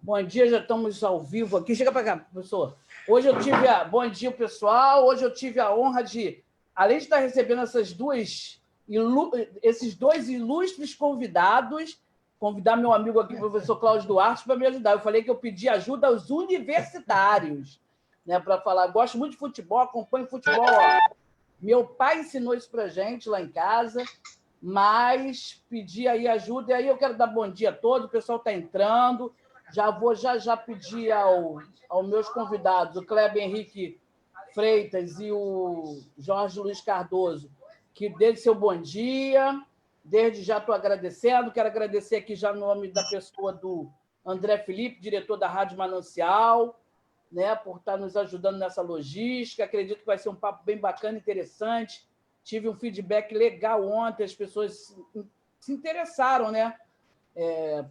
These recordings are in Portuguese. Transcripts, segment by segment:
Bom dia, já estamos ao vivo aqui. Chega para cá, professor. Hoje eu tive a... Bom dia, pessoal. Hoje eu tive a honra de, além de estar recebendo esses dois ilustres convidados, convidar meu amigo aqui, o professor Cláudio Duarte, para me ajudar. Eu falei que eu pedi ajuda aos universitários, né, para falar. Gosto muito de futebol, acompanho futebol. Ó. Meu pai ensinou isso para a gente lá em casa, mas pedi aí ajuda. E aí eu quero dar bom dia a todos, o pessoal está entrando. Já vou já pedir aos meus convidados, o Kleber Henrique Freitas e o Jorge Luiz Cardoso, que dê seu bom dia. Desde já estou agradecendo. Quero agradecer aqui já no nome da pessoa do André Felipe, diretor da Rádio Manancial, né, por estar nos ajudando nessa logística. Acredito que vai ser um papo bem bacana, interessante. Tive um feedback legal ontem, as pessoas se interessaram, né?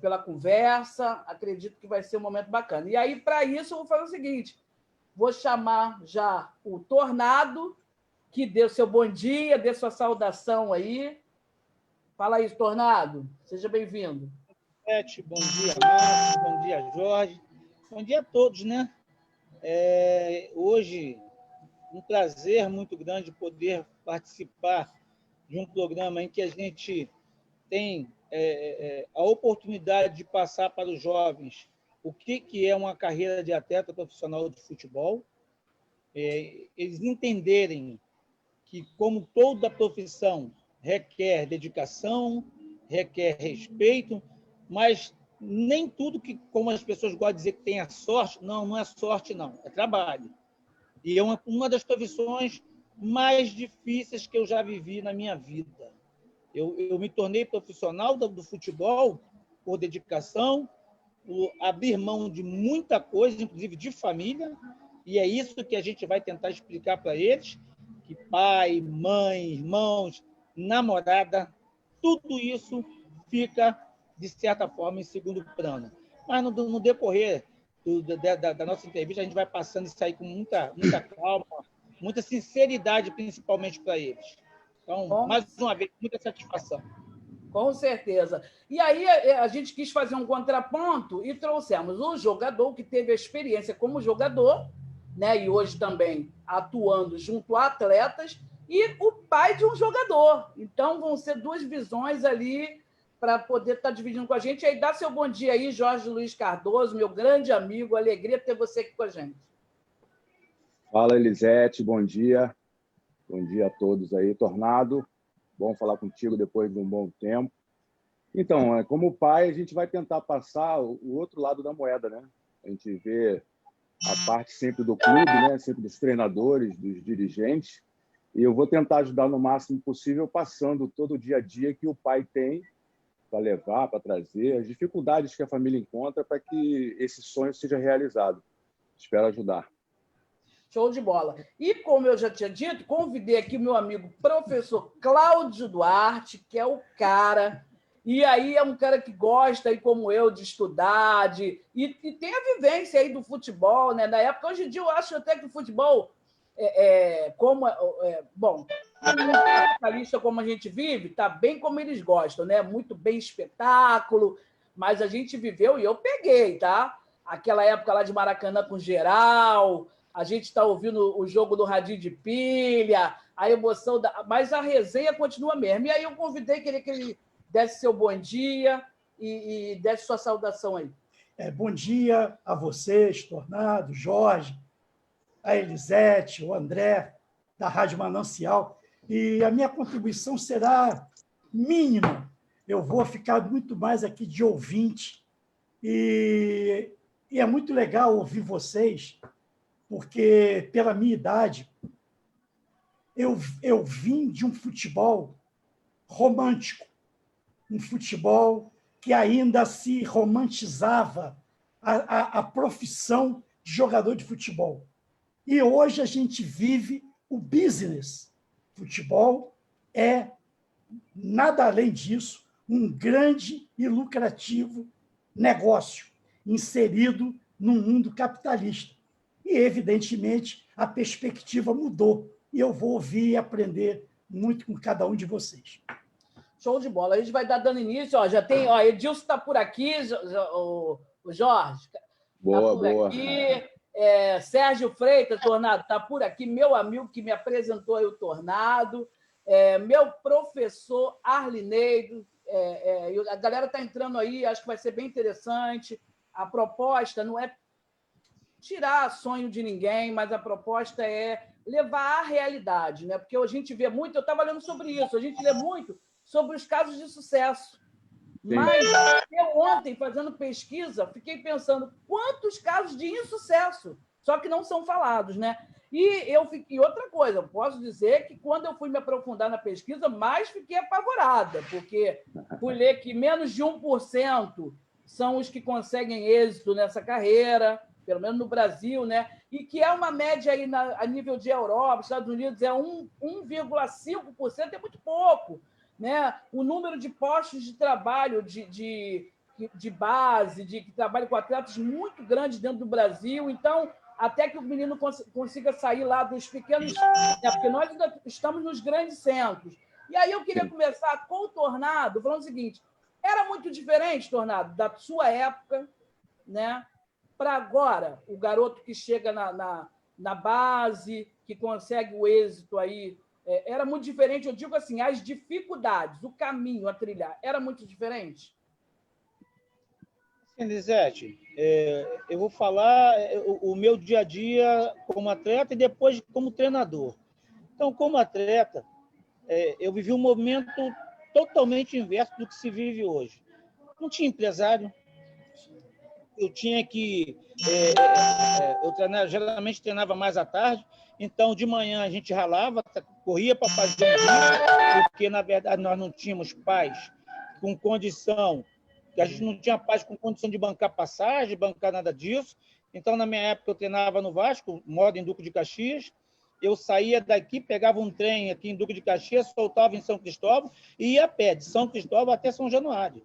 Pela conversa, acredito que vai ser um momento bacana. E aí, para isso, eu vou fazer o seguinte, vou chamar já o Tornado, que dê seu bom dia, dê sua saudação aí. Fala aí, Tornado, seja bem-vindo. Bom dia, Márcio, bom dia, Jorge, bom dia a todos, né? Hoje, um prazer muito grande poder participar de um programa em que a gente tem a oportunidade de passar para os jovens o que é uma carreira de atleta profissional de futebol, eles entenderem que, como toda profissão, requer dedicação, requer respeito, mas nem tudo que, como as pessoas gostam de dizer que tem a sorte, não é sorte, não, é trabalho. E é uma das profissões mais difíceis que eu já vivi na minha vida. Eu me tornei profissional do futebol por dedicação, por abrir mão de muita coisa, inclusive de família, e é isso que a gente vai tentar explicar para eles, que pai, mãe, irmãos, namorada, tudo isso fica, de certa forma, em segundo plano. Mas no decorrer da nossa entrevista, a gente vai passando isso aí com muita calma, muita sinceridade, principalmente para eles. Então, mais uma vez, muita satisfação. Com certeza. E aí a gente quis fazer um contraponto e trouxemos um jogador que teve a experiência como jogador, né, e hoje também atuando junto a atletas, e o pai de um jogador. Então, vão ser duas visões ali para poder estar dividindo com a gente. E aí, dá seu bom dia aí, Jorge Luiz Cardoso, meu grande amigo. Alegria ter você aqui com a gente. Fala, Elisete. Bom dia. Bom dia a todos aí. Tornado, bom falar contigo depois de um bom tempo. Então, como pai, a gente vai tentar passar o outro lado da moeda, né? A gente vê a parte sempre do clube, né? Sempre dos treinadores, dos dirigentes, e eu vou tentar ajudar no máximo possível, passando todo o dia a dia que o pai tem para levar, para trazer, as dificuldades que a família encontra para que esse sonho seja realizado. Espero ajudar. Show de bola. E, como eu já tinha dito, convidei aqui o meu amigo professor Cláudio Duarte, que é o cara... E aí é um cara que gosta, aí, como eu, de estudar, e tem a vivência aí do futebol, né? Na época, hoje em dia, eu acho até que o futebol, bom, no capitalista como a gente vive, está bem como eles gostam, né? Muito bem espetáculo, mas a gente viveu, e eu peguei, tá? Aquela época lá de Maracanã com geral, a gente está ouvindo o jogo do radinho de pilha, a emoção, mas a resenha continua mesmo. E aí eu convidei, queria que ele desse seu bom dia e desse sua saudação aí. Bom dia a vocês, Tornado, Jorge, a Elisete, o André, da Rádio Manancial. E a minha contribuição será mínima. Eu vou ficar muito mais aqui de ouvinte. E é muito legal ouvir vocês, porque, pela minha idade, eu vim de um futebol romântico, um futebol que ainda se romantizava a profissão de jogador de futebol. E hoje a gente vive o business. Futebol é, nada além disso, um grande e lucrativo negócio inserido num mundo capitalista. E, evidentemente, a perspectiva mudou. E eu vou ouvir e aprender muito com cada um de vocês. Show de bola. A gente vai dar dando início. Ó, já tem, Edilson está por aqui, o Jorge. Boa, por boa. aqui. Sérgio Freitas, Tornado, está por aqui, meu amigo que me apresentou aí o Tornado, meu professor Arlineiro, a galera está entrando aí, acho que vai ser bem interessante. A proposta não é tirar sonho de ninguém, mas a proposta é levar à realidade, né? Porque a gente vê muito, eu estava lendo sobre isso, a gente lê muito sobre os casos de sucesso. Mas eu ontem, fazendo pesquisa, fiquei pensando quantos casos de insucesso, só que não são falados, né? E outra coisa, eu posso dizer que quando eu fui me aprofundar na pesquisa, mais fiquei apavorada, porque fui ler que menos de 1% são os que conseguem êxito nessa carreira, pelo menos no Brasil, né? E que é uma média aí a nível de Europa, Estados Unidos, 1,5%, é muito pouco. Né? O número de postos de trabalho de base, que trabalham com atletas, muito grande dentro do Brasil. Então, até que o menino consiga sair lá dos pequenos... Né? Porque nós ainda estamos nos grandes centros. E aí eu queria começar com o Tornado, falando o seguinte, era muito diferente, Tornado, da sua época, né? Para agora, o garoto que chega na base, que consegue o êxito aí, era muito diferente. Eu digo assim, as dificuldades, o caminho a trilhar, era muito diferente? Sim, Lisete, eu vou falar o meu dia a dia como atleta e depois como treinador. Então, como atleta, eu vivi um momento totalmente inverso do que se vive hoje. Não tinha empresário, eu tinha que... geralmente treinava mais à tarde, então de manhã a gente ralava, corria para fazer um bico, porque na verdade nós não tínhamos pais com condição, que a gente não tinha pais com condição de bancar passagem, bancar nada disso. Então, na minha época, eu treinava no Vasco, moro em Duque de Caxias, eu saía daqui, pegava um trem aqui em Duque de Caxias, soltava em São Cristóvão e ia a pé, de São Cristóvão até São Januário,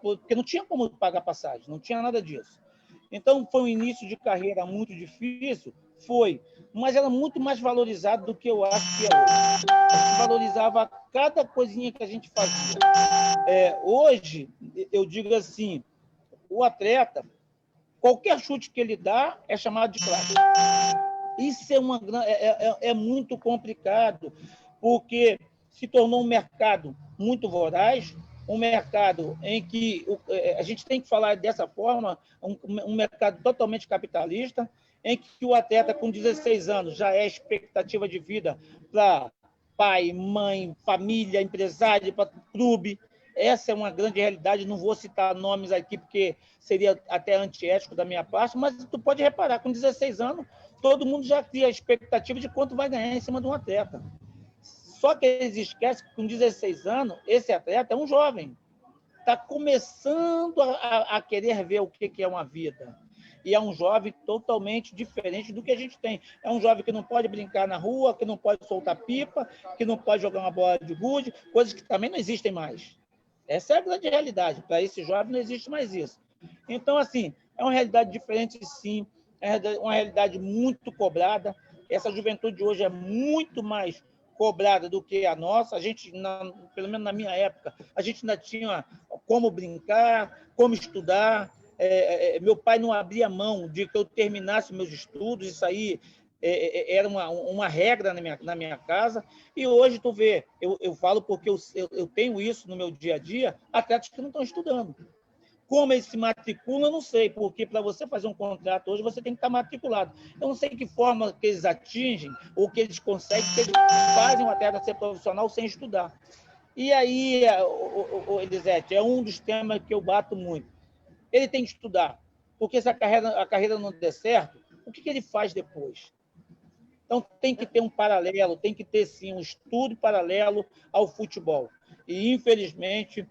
porque não tinha como pagar passagem, não tinha nada disso. Então, foi um início de carreira muito difícil, mas era muito mais valorizado do que eu acho que é hoje. A gente valorizava cada coisinha que a gente fazia. Hoje, eu digo assim, o atleta, qualquer chute que ele dá é chamado de craque. Isso é muito complicado, porque se tornou um mercado muito voraz, um mercado em que a gente tem que falar dessa forma, um mercado totalmente capitalista, em que o atleta com 16 anos já é expectativa de vida para pai, mãe, família, empresário, para clube. Essa é uma grande realidade, não vou citar nomes aqui, porque seria até antiético da minha parte, mas tu pode reparar, com 16 anos, todo mundo já cria a expectativa de quanto vai ganhar em cima de um atleta. Só que eles esquecem que com 16 anos, esse atleta é um jovem. Está começando a querer ver o que é uma vida. E é um jovem totalmente diferente do que a gente tem. É um jovem que não pode brincar na rua, que não pode soltar pipa, que não pode jogar uma bola de gude, coisas que também não existem mais. Essa é a grande realidade. Para esse jovem não existe mais isso. Então, assim, é uma realidade diferente, sim. É uma realidade muito cobrada. Essa juventude de hoje é muito mais cobrada do que a nossa. A gente, pelo menos na minha época, a gente ainda tinha como brincar, como estudar. Meu pai não abria mão de que eu terminasse meus estudos. Isso aí era uma regra na minha casa. E hoje, tu vê, eu falo porque eu tenho isso no meu dia a dia, atletas que não estão estudando. Como eles se matriculam, eu não sei, porque para você fazer um contrato hoje, você tem que estar matriculado. Eu não sei que forma que eles atingem ou que eles conseguem, que eles fazem um atleta ser profissional sem estudar. E aí, Elisete, é um dos temas que eu bato muito. Ele tem que estudar, porque se a carreira não der certo, o que ele faz depois? Então, tem que ter um paralelo, tem que ter, sim, um estudo paralelo ao futebol. E, infelizmente,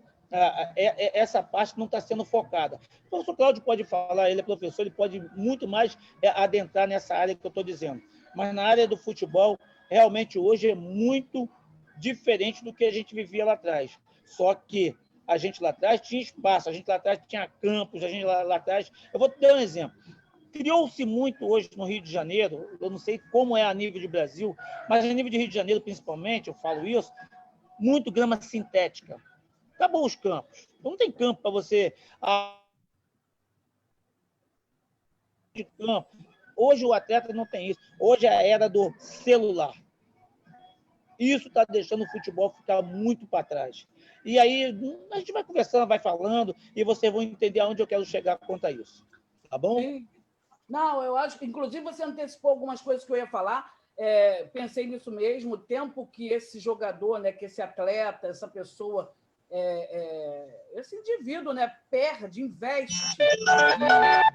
essa parte não está sendo focada. O professor Cláudio pode falar, ele é professor, ele pode muito mais adentrar nessa área que eu estou dizendo. Mas na área do futebol, realmente, hoje é muito diferente do que a gente vivia lá atrás. Só que a gente lá atrás tinha espaço, a gente lá atrás tinha campos, a gente lá atrás... Eu vou te dar um exemplo. Criou-se muito hoje no Rio de Janeiro, eu não sei como é a nível de Brasil, mas a nível de Rio de Janeiro, principalmente, eu falo isso, muito grama sintética. Acabou os campos. Não tem campo para você... de campo. Hoje o atleta não tem isso. Hoje é a era do celular. Isso está deixando o futebol ficar muito para trás. E aí a gente vai conversando, vai falando, e vocês vão entender aonde eu quero chegar quanto a isso. Tá bom? Sim. Não, eu acho que, inclusive, você antecipou algumas coisas que eu ia falar. Pensei nisso mesmo, o tempo que esse jogador, né, que esse atleta, essa pessoa, esse indivíduo, né, perde, investe.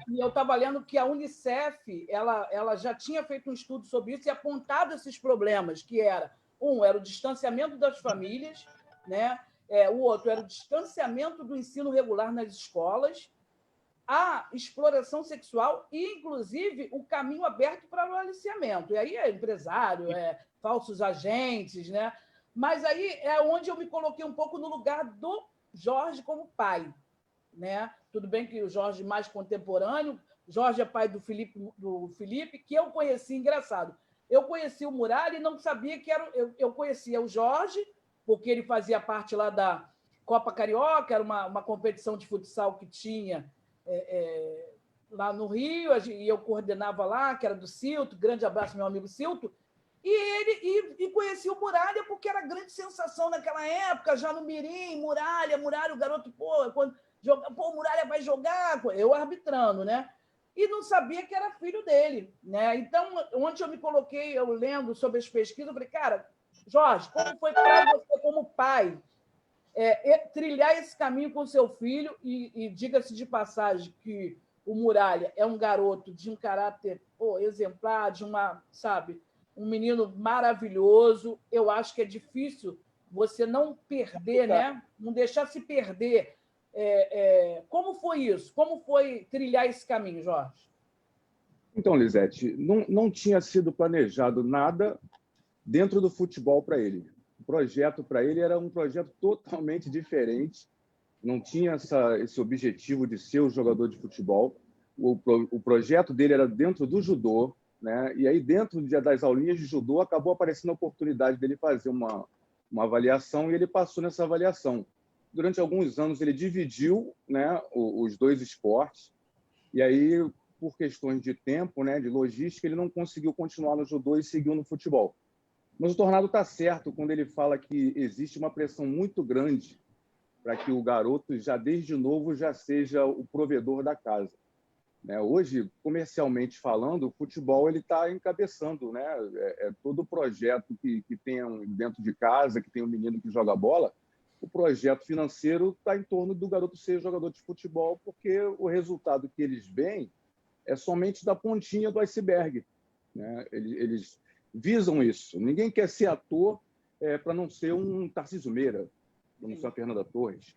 E eu estava lendo que a Unicef ela já tinha feito um estudo sobre isso e apontado esses problemas, que era o distanciamento das famílias, né? O outro era o distanciamento do ensino regular nas escolas, a exploração sexual e, inclusive, o caminho aberto para o aliciamento. E aí é empresário, falsos agentes, né? Mas aí é onde eu me coloquei um pouco no lugar do Jorge como pai, né? Tudo bem que o Jorge mais contemporâneo, Jorge é pai do Felipe, que eu conheci, engraçado. Eu conheci o Muralha e não sabia que era... Eu conhecia o Jorge, porque ele fazia parte lá da Copa Carioca, era uma competição de futsal que tinha lá no Rio, e eu coordenava lá, que era do Cilto, grande abraço, meu amigo Cilto, e conheci o Muralha porque era grande sensação naquela época, já no Mirim, Muralha, o garoto, o Muralha vai jogar, eu arbitrando, né? E não sabia que era filho dele, né? Então, onde eu me coloquei, eu lendo sobre as pesquisas, eu falei, cara, Jorge, como foi para você como pai trilhar esse caminho com seu filho? E diga-se de passagem que o Muralha é um garoto de um caráter exemplar, um menino maravilhoso. Eu acho que é difícil você não perder, né? Não deixar se perder. Como foi isso? Como foi trilhar esse caminho, Jorge? Então, Lisete, não tinha sido planejado nada dentro do futebol para ele. O projeto para ele era um projeto totalmente diferente, não tinha esse objetivo de ser um jogador de futebol. O projeto dele era dentro do judô, né? E aí, dentro das aulinhas de judô, acabou aparecendo a oportunidade dele fazer uma avaliação, e ele passou nessa avaliação. Durante alguns anos, ele dividiu, né, os dois esportes, e aí, por questões de tempo, né, de logística, ele não conseguiu continuar no judô e seguiu no futebol. Mas o Tornado está certo quando ele fala que existe uma pressão muito grande para que o garoto, já desde novo, já seja o provedor da casa. Hoje, comercialmente falando, o futebol está encabeçando, né? Todo projeto que tem dentro de casa, que tem um menino que joga bola, o projeto financeiro está em torno do garoto ser jogador de futebol, porque o resultado que eles veem é somente da pontinha do iceberg, né? Eles visam isso. Ninguém quer ser ator para não ser um Tarcísio Meira, para não ser uma Fernanda Torres.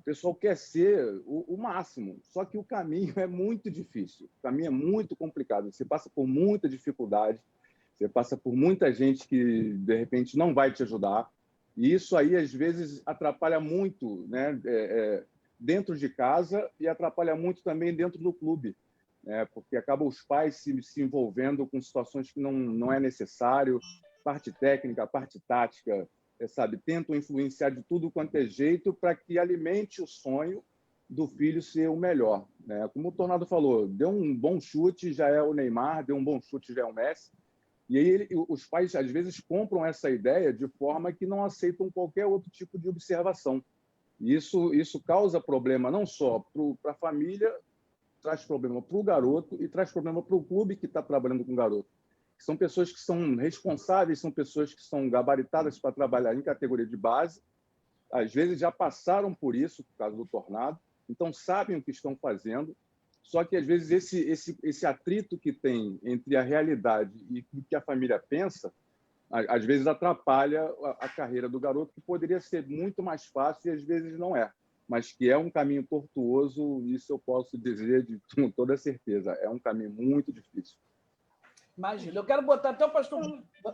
O pessoal quer ser o máximo, só que o caminho é muito difícil, o caminho é muito complicado. Você passa por muita dificuldade, você passa por muita gente que, de repente, não vai te ajudar. E isso aí, às vezes, atrapalha muito, né? Dentro de casa, e atrapalha muito também dentro do clube. Porque acabam os pais se envolvendo com situações que não é necessário, parte técnica, parte tática, tentam influenciar de tudo quanto é jeito para que alimente o sonho do filho ser o melhor. Como o Tornado falou, deu um bom chute, já é o Neymar, deu um bom chute, já é o Messi. E aí os pais, às vezes, compram essa ideia de forma que não aceitam qualquer outro tipo de observação. E isso causa problema não só para a família, traz problema para o garoto e traz problema para o clube que está trabalhando com o garoto. São pessoas que são responsáveis, são pessoas que são gabaritadas para trabalhar em categoria de base, às vezes já passaram por isso, por causa do Tornado, então sabem o que estão fazendo, só que às vezes esse atrito que tem entre a realidade e o que a família pensa, às vezes atrapalha a carreira do garoto, que poderia ser muito mais fácil e às vezes não é. Mas que é um caminho tortuoso, isso eu posso dizer com toda certeza. É um caminho muito difícil. Imagina. Eu quero botar até o pastor...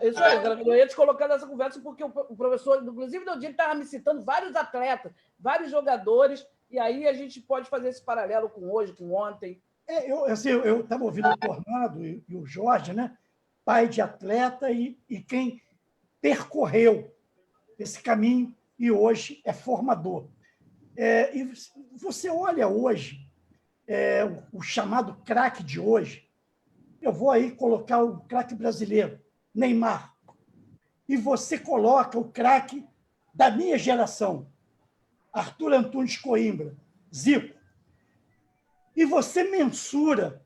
Isso aí, eu ia te colocar nessa conversa porque o professor, inclusive, no dia, estava me citando vários atletas, vários jogadores, e aí a gente pode fazer esse paralelo com hoje, com ontem. Eu estava ouvindo o Tornado e o Jorge, né? Pai de atleta e quem percorreu esse caminho e hoje é formador. E você olha hoje, o chamado craque de hoje, eu vou aí colocar o craque brasileiro, Neymar, e você coloca o craque da minha geração, Arthur Antunes Coimbra, Zico, e você mensura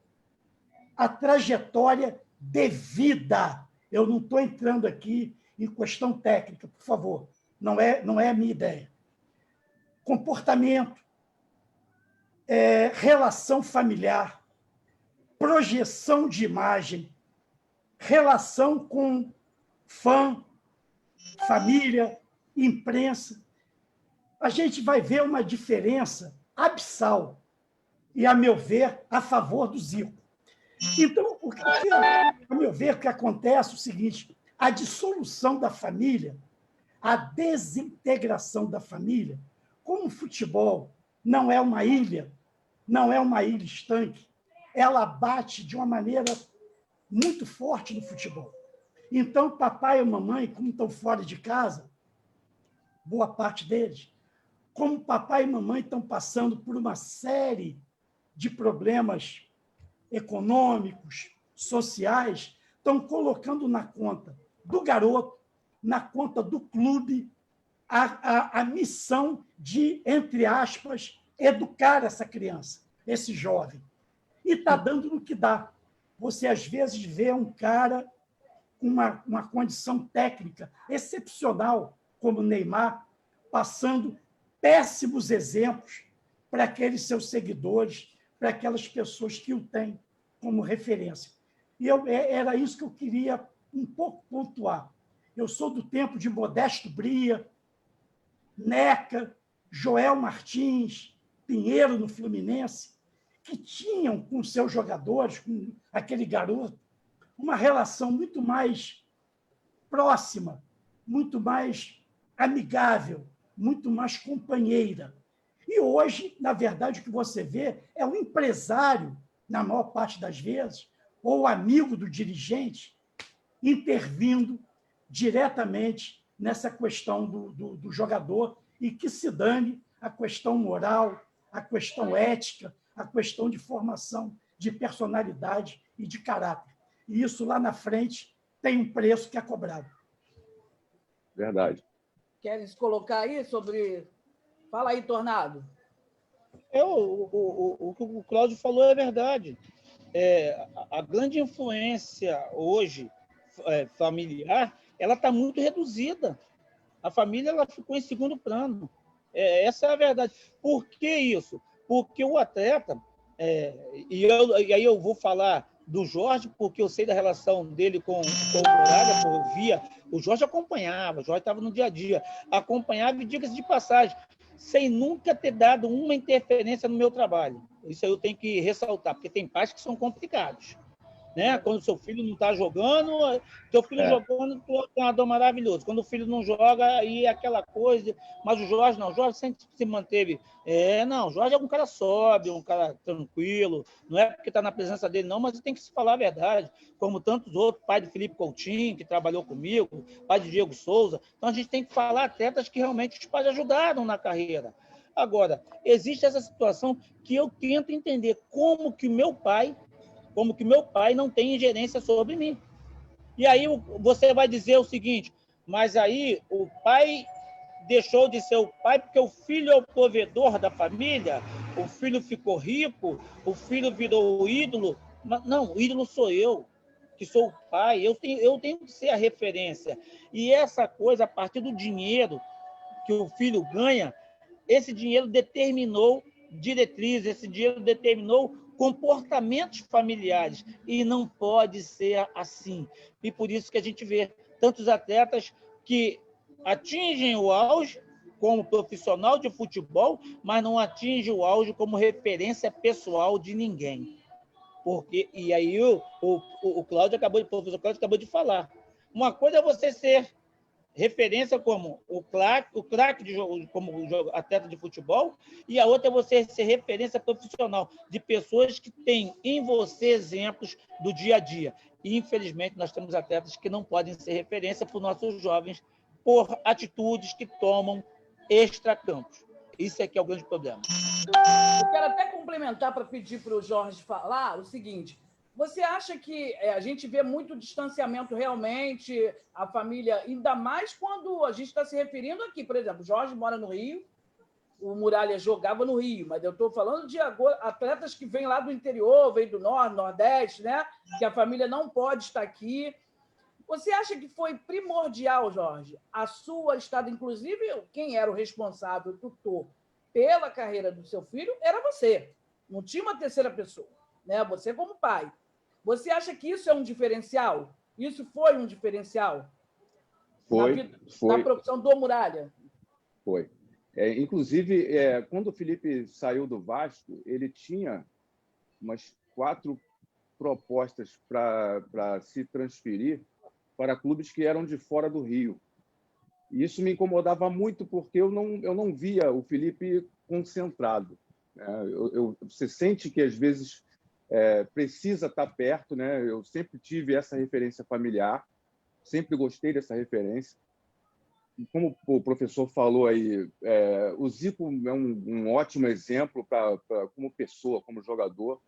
a trajetória de vida. Eu não estou entrando aqui em questão técnica, por favor, não é a minha ideia. Comportamento, relação familiar, projeção de imagem, relação com fã, família, imprensa. A gente vai ver uma diferença abissal e, a meu ver, a favor do Zico. Então, a meu ver, o que acontece é o seguinte: a dissolução da família, a desintegração da família, como o futebol não é uma ilha, não é uma ilha estanque, ela bate de uma maneira muito forte no futebol. Então, papai e mamãe, como estão fora de casa, boa parte deles, como papai e mamãe estão passando por uma série de problemas econômicos, sociais, estão colocando na conta do garoto, na conta do clube, a missão de, entre aspas, educar essa criança, esse jovem. E está dando no que dá. Você, às vezes, vê um cara com uma condição técnica excepcional, como o Neymar, passando péssimos exemplos para aqueles seus seguidores, para aquelas pessoas que o têm como referência. E era isso que eu queria um pouco pontuar. Eu sou do tempo de Modesto Bria, Neca, Joel Martins, Pinheiro no Fluminense, que tinham com seus jogadores, com aquele garoto, uma relação muito mais próxima, muito mais amigável, muito mais companheira. E hoje, na verdade, o que você vê é um empresário, na maior parte das vezes, ou amigo do dirigente, intervindo diretamente nessa questão do jogador, e que se dane a questão moral, a questão ética, a questão de formação de personalidade e de caráter. E isso, lá na frente, tem um preço que é cobrado. Verdade. Queres colocar aí sobre... Fala aí, Tornado. O que o Cláudio falou é verdade. A grande influência hoje familiar, ela está muito reduzida. A família ela ficou em segundo plano. Essa é a verdade. Por que isso? Porque o atleta, e aí eu vou falar do Jorge, porque eu sei da relação dele com o Braga, eu via, o Jorge acompanhava, o Jorge estava no dia a dia, acompanhava, e diga-se de passagem, sem nunca ter dado uma interferência no meu trabalho. Isso aí eu tenho que ressaltar, porque tem pais que são complicados. Né? Quando seu filho não está jogando, seu filho jogando, tu é um treinador maravilhoso. Quando o filho não joga, aí é aquela coisa. Mas o Jorge não, o Jorge sempre se manteve. Não, o Jorge é um cara sóbrio, um cara tranquilo, não é porque está na presença dele, não, mas tem que se falar a verdade, como tantos outros, pai de Felipe Coutinho, que trabalhou comigo, pai de Diego Souza. Então a gente tem que falar atletas que realmente os pais ajudaram na carreira. Agora, existe essa situação que eu tento entender como que meu pai não tem ingerência sobre mim. E aí você vai dizer o seguinte, mas aí o pai deixou de ser o pai porque o filho é o provedor da família, o filho ficou rico, o filho virou o ídolo. Não, o ídolo sou eu, que sou o pai, eu tenho que ser a referência. E essa coisa, a partir do dinheiro que o filho ganha, esse dinheiro determinou diretrizes, esse dinheiro determinou comportamentos familiares, e não pode ser assim. E por isso que a gente vê tantos atletas que atingem o auge como profissional de futebol, mas não atingem o auge como referência pessoal de ninguém. E aí o professor Cláudio acabou de falar. Uma coisa é você ser referência como o craque como atleta de futebol, e a outra é você ser referência profissional de pessoas que têm em você exemplos do dia a dia. E, infelizmente, nós temos atletas que não podem ser referência para os nossos jovens por atitudes que tomam extracampos. Isso é que é o grande problema. Eu quero até complementar para pedir para o Jorge falar o seguinte: Você acha que a gente vê muito distanciamento realmente, a família, ainda mais quando a gente está se referindo aqui, por exemplo, Jorge mora no Rio, o Muralha jogava no Rio, mas eu estou falando de atletas que vêm lá do interior, vêm do Norte, Nordeste, né? Que a família não pode estar aqui. Você acha que foi primordial, Jorge, a sua estada, inclusive quem era o responsável, o tutor, pela carreira do seu filho, era você, não tinha uma terceira pessoa, né? Você como pai. Você acha que isso é um diferencial? Isso foi um diferencial? Foi. Na profissão do Muralha? Foi. Inclusive, quando o Felipe saiu do Vasco, ele tinha umas 4 propostas para se transferir para clubes que eram de fora do Rio. E isso me incomodava muito, porque eu não via o Felipe concentrado. Você sente que, às vezes, precisa estar perto, né? Eu sempre tive essa referência familiar, sempre gostei dessa referência. Como o professor falou aí, o Zico é um ótimo exemplo como pessoa, como jogador,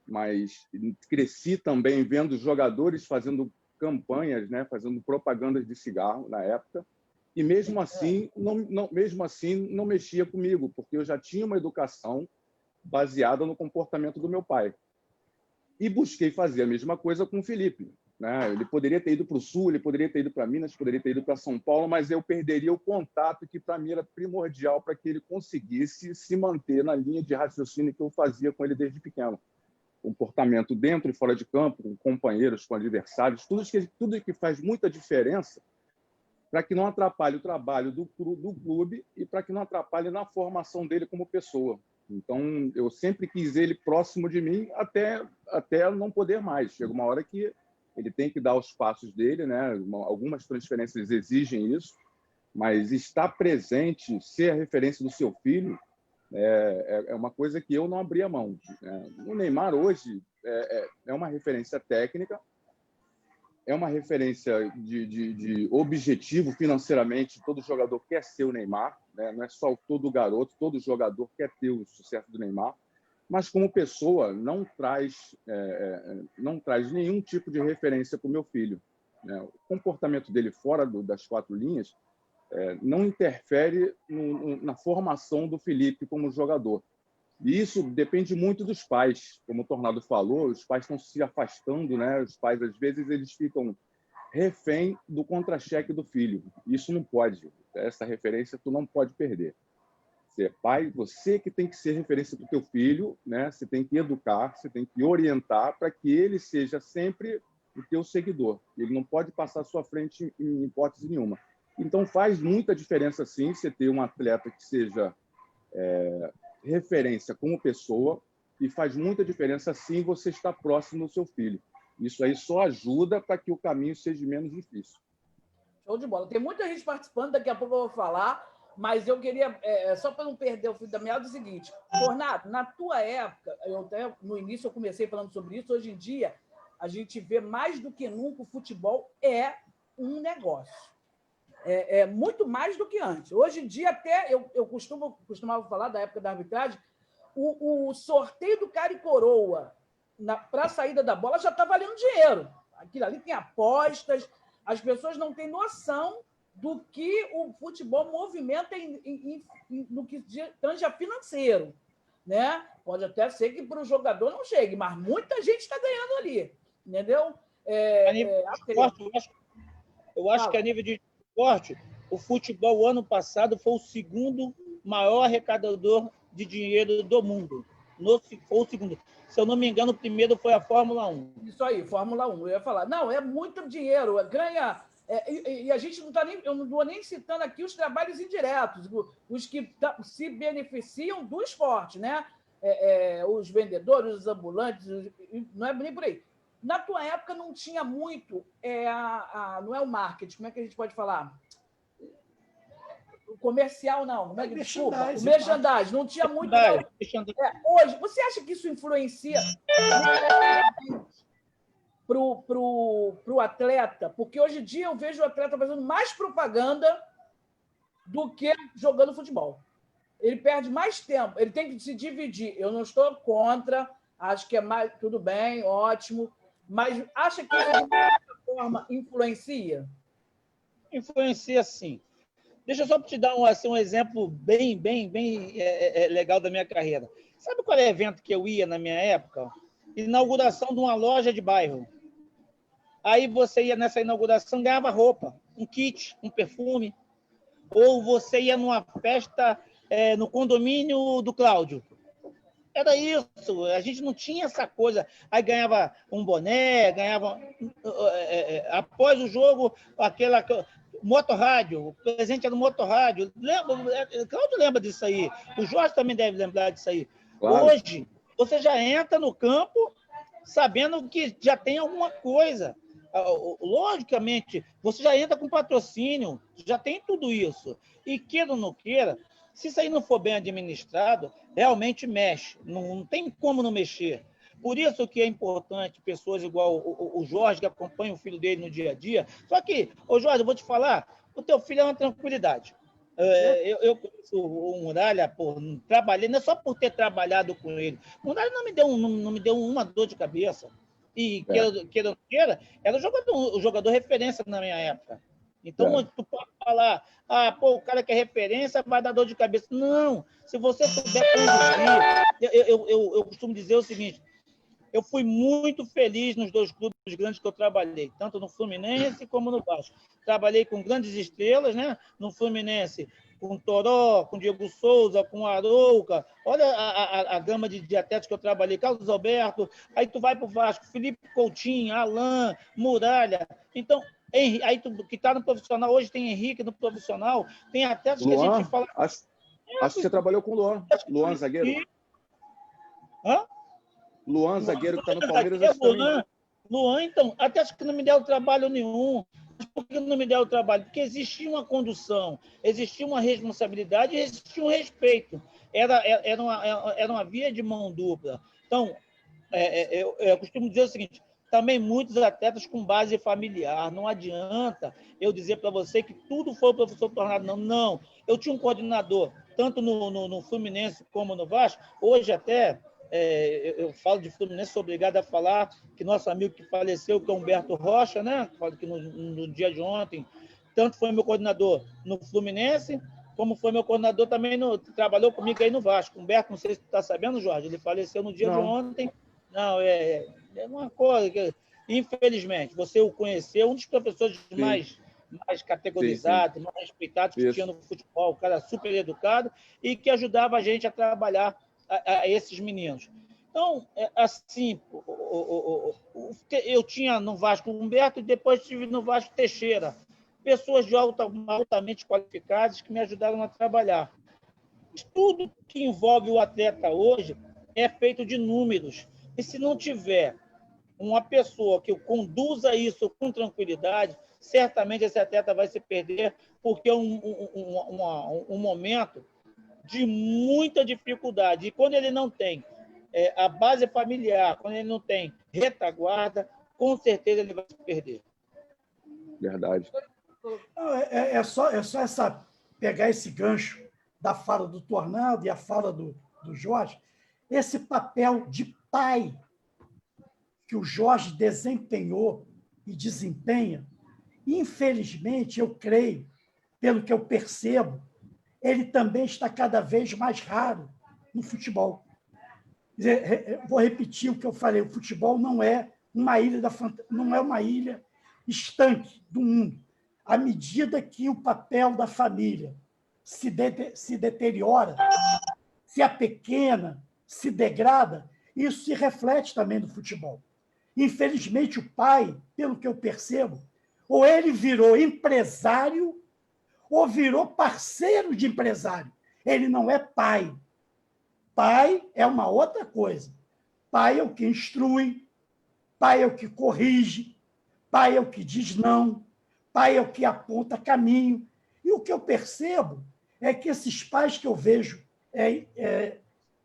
mas cresci também vendo jogadores fazendo campanhas, né, fazendo propagandas de cigarro na época, e mesmo assim não mexia comigo, porque eu já tinha uma educação baseada no comportamento do meu pai. E busquei fazer a mesma coisa com o Felipe, né? Ele poderia ter ido para o Sul, ele poderia ter ido para Minas, poderia ter ido para São Paulo, mas eu perderia o contato que, para mim, era primordial para que ele conseguisse se manter na linha de raciocínio que eu fazia com ele desde pequeno. Comportamento dentro e fora de campo, com companheiros, com adversários, tudo que faz muita diferença para que não atrapalhe o trabalho do clube e para que não atrapalhe na formação dele como pessoa. Então, eu sempre quis ele próximo de mim até não poder mais. Chega uma hora que ele tem que dar os passos dele, né? Algumas transferências exigem isso, mas estar presente, ser a referência do seu filho, é uma coisa que eu não abria mão. O Neymar hoje é uma referência técnica, é uma referência de objetivo financeiramente. Todo jogador quer ser o Neymar, né? Não é só todo garoto, todo jogador quer ter o sucesso do Neymar, mas como pessoa não traz nenhum tipo de referência para o meu filho, né? O comportamento dele fora das 4 linhas não interfere na formação do Felipe como jogador. E isso depende muito dos pais. Como o Tornado falou, os pais estão se afastando, né? Os pais, às vezes, eles ficam refém do contra-cheque do filho. Isso não pode. Essa referência tu não pode perder. Você é pai, você que tem que ser referência para o teu filho, né? Você tem que educar, você tem que orientar para que ele seja sempre o teu seguidor. Ele não pode passar à sua frente em hipótese nenhuma. Então, faz muita diferença, sim, você ter um atleta que seja referência como pessoa, e faz muita diferença, sim, você estar próximo do seu filho. Isso aí só ajuda para que o caminho seja menos difícil. Show de bola. Tem muita gente participando, daqui a pouco eu vou falar, mas eu queria, só para não perder o fio da meada, é o seguinte, Tornado, na tua época, no início eu comecei falando sobre isso, hoje em dia a gente vê mais do que nunca o futebol é um negócio. Muito mais do que antes. Hoje em dia, até eu costumava falar da época da arbitragem, o sorteio do cara e coroa para a saída da bola já está valendo dinheiro. Aquilo ali tem apostas, as pessoas não têm noção do que o futebol movimenta no que tange a financeiro, né? Pode até ser que para o jogador não chegue, mas muita gente está ganhando ali, entendeu? Eu acho que a nível de esporte, o futebol ano passado foi o segundo maior arrecadador de dinheiro do mundo. Foi o segundo. Se eu não me engano, o primeiro foi a Fórmula 1. Isso aí, Fórmula 1. Eu ia falar. Não, é muito dinheiro. Ganha. E a gente não está nem. Eu não estou nem citando aqui os trabalhos indiretos, os que se beneficiam do esporte, né? Os vendedores, os ambulantes, não é nem por aí. Na tua época não tinha muito, não é o marketing, como é que a gente pode falar? O comercial, não. Como é que desculpa? O merchandising, não tinha muito. Hoje, você acha que isso influencia para o atleta? Porque hoje em dia eu vejo o atleta fazendo mais propaganda do que jogando futebol. Ele perde mais tempo, ele tem que se dividir. Eu não estou contra, acho que é mais tudo bem, ótimo. Mas acha que isso, de alguma forma, influencia? Influencia, sim. Deixa eu só te dar um exemplo bem legal da minha carreira. Sabe qual é o evento que eu ia na minha época? Inauguração de uma loja de bairro. Aí você ia nessa inauguração, ganhava roupa, um kit, um perfume. Ou você ia numa festa no condomínio do Cláudio. Era isso, a gente não tinha essa coisa. Aí ganhava um boné, ganhava. Após o jogo, aquela. Motorrádio, o presente era no motorrádio. Cláudio lembra disso aí. O Jorge também deve lembrar disso aí. Claro. Hoje, você já entra no campo sabendo que já tem alguma coisa. Logicamente, você já entra com patrocínio, já tem tudo isso. E queira ou não queira, se isso aí não for bem administrado, realmente mexe. Não tem como não mexer. Por isso que é importante pessoas igual o Jorge, que acompanha o filho dele no dia a dia. Só que, Jorge, eu vou te falar, o teu filho é uma tranquilidade. Eu conheço o Muralha, trabalhei, não é só por ter trabalhado com ele. O Muralha não me deu uma dor de cabeça. E, queira ou não queira, era o jogador referência na minha época. Então, tu pode falar, o cara que é referência vai dar dor de cabeça. Não, se você souber conduzir... Eu costumo dizer o seguinte, eu fui muito feliz nos 2 clubes grandes que eu trabalhei, tanto no Fluminense como no Vasco. Trabalhei com grandes estrelas, né? No Fluminense, com Toró, com Diego Souza, com Arouca. Olha a gama de atletas que eu trabalhei. Carlos Alberto, aí tu vai para o Vasco, Felipe Coutinho, Alain, Muralha. Então, aí tu que está no profissional, hoje tem Henrique no profissional, tem atletas Luan, que a gente fala... Acho que você trabalhou com o Luan. Luan, zagueiro. Hã? Luan, zagueiro, que está no Palmeiras. Luan, então, até acho que não me deu trabalho nenhum. Mas por que não me deu trabalho? Porque existia uma condução, existia uma responsabilidade e existia um respeito. Era uma via de mão dupla. Então, eu costumo dizer o seguinte, também muitos atletas com base familiar. Não adianta eu dizer para você que tudo foi o professor Tornado. Não. Eu tinha um coordenador, tanto no Fluminense como no Vasco. Hoje até... eu falo de Fluminense, sou obrigado a falar que nosso amigo que faleceu, que é Humberto Rocha, né? Falo que no dia de ontem, tanto foi meu coordenador no Fluminense, como foi meu coordenador também, trabalhou comigo aí no Vasco. Humberto, não sei se tu está sabendo, Jorge, ele faleceu no dia de ontem. Não, é uma coisa que, infelizmente, você o conheceu, um dos professores mais categorizados, mais respeitados que tinha no futebol, um cara super educado e que ajudava a gente a trabalhar a esses meninos. Então, assim, eu tinha no Vasco Humberto e depois tive no Vasco Teixeira, pessoas altamente qualificadas que me ajudaram a trabalhar. Tudo que envolve o atleta hoje é feito de números. E se não tiver uma pessoa que conduza isso com tranquilidade, certamente esse atleta vai se perder, porque é um momento de muita dificuldade. E quando ele não tem a base familiar, quando ele não tem retaguarda, com certeza ele vai se perder. Verdade. É só pegar esse gancho da fala do Tornado e a fala do Jorge, esse papel de pai que o Jorge desempenhou e desempenha, infelizmente, eu creio, pelo que eu percebo, ele também está cada vez mais raro no futebol. Vou repetir o que eu falei, o futebol não é uma ilha estanque do mundo. À medida que o papel da família se deteriora, se apequena, se degrada, isso se reflete também no futebol. Infelizmente, o pai, pelo que eu percebo, ou ele virou empresário ou virou parceiro de empresário. Ele não é pai. Pai é uma outra coisa. Pai é o que instrui, pai é o que corrige, pai é o que diz não, pai é o que aponta caminho. E o que eu percebo é que esses pais que eu vejo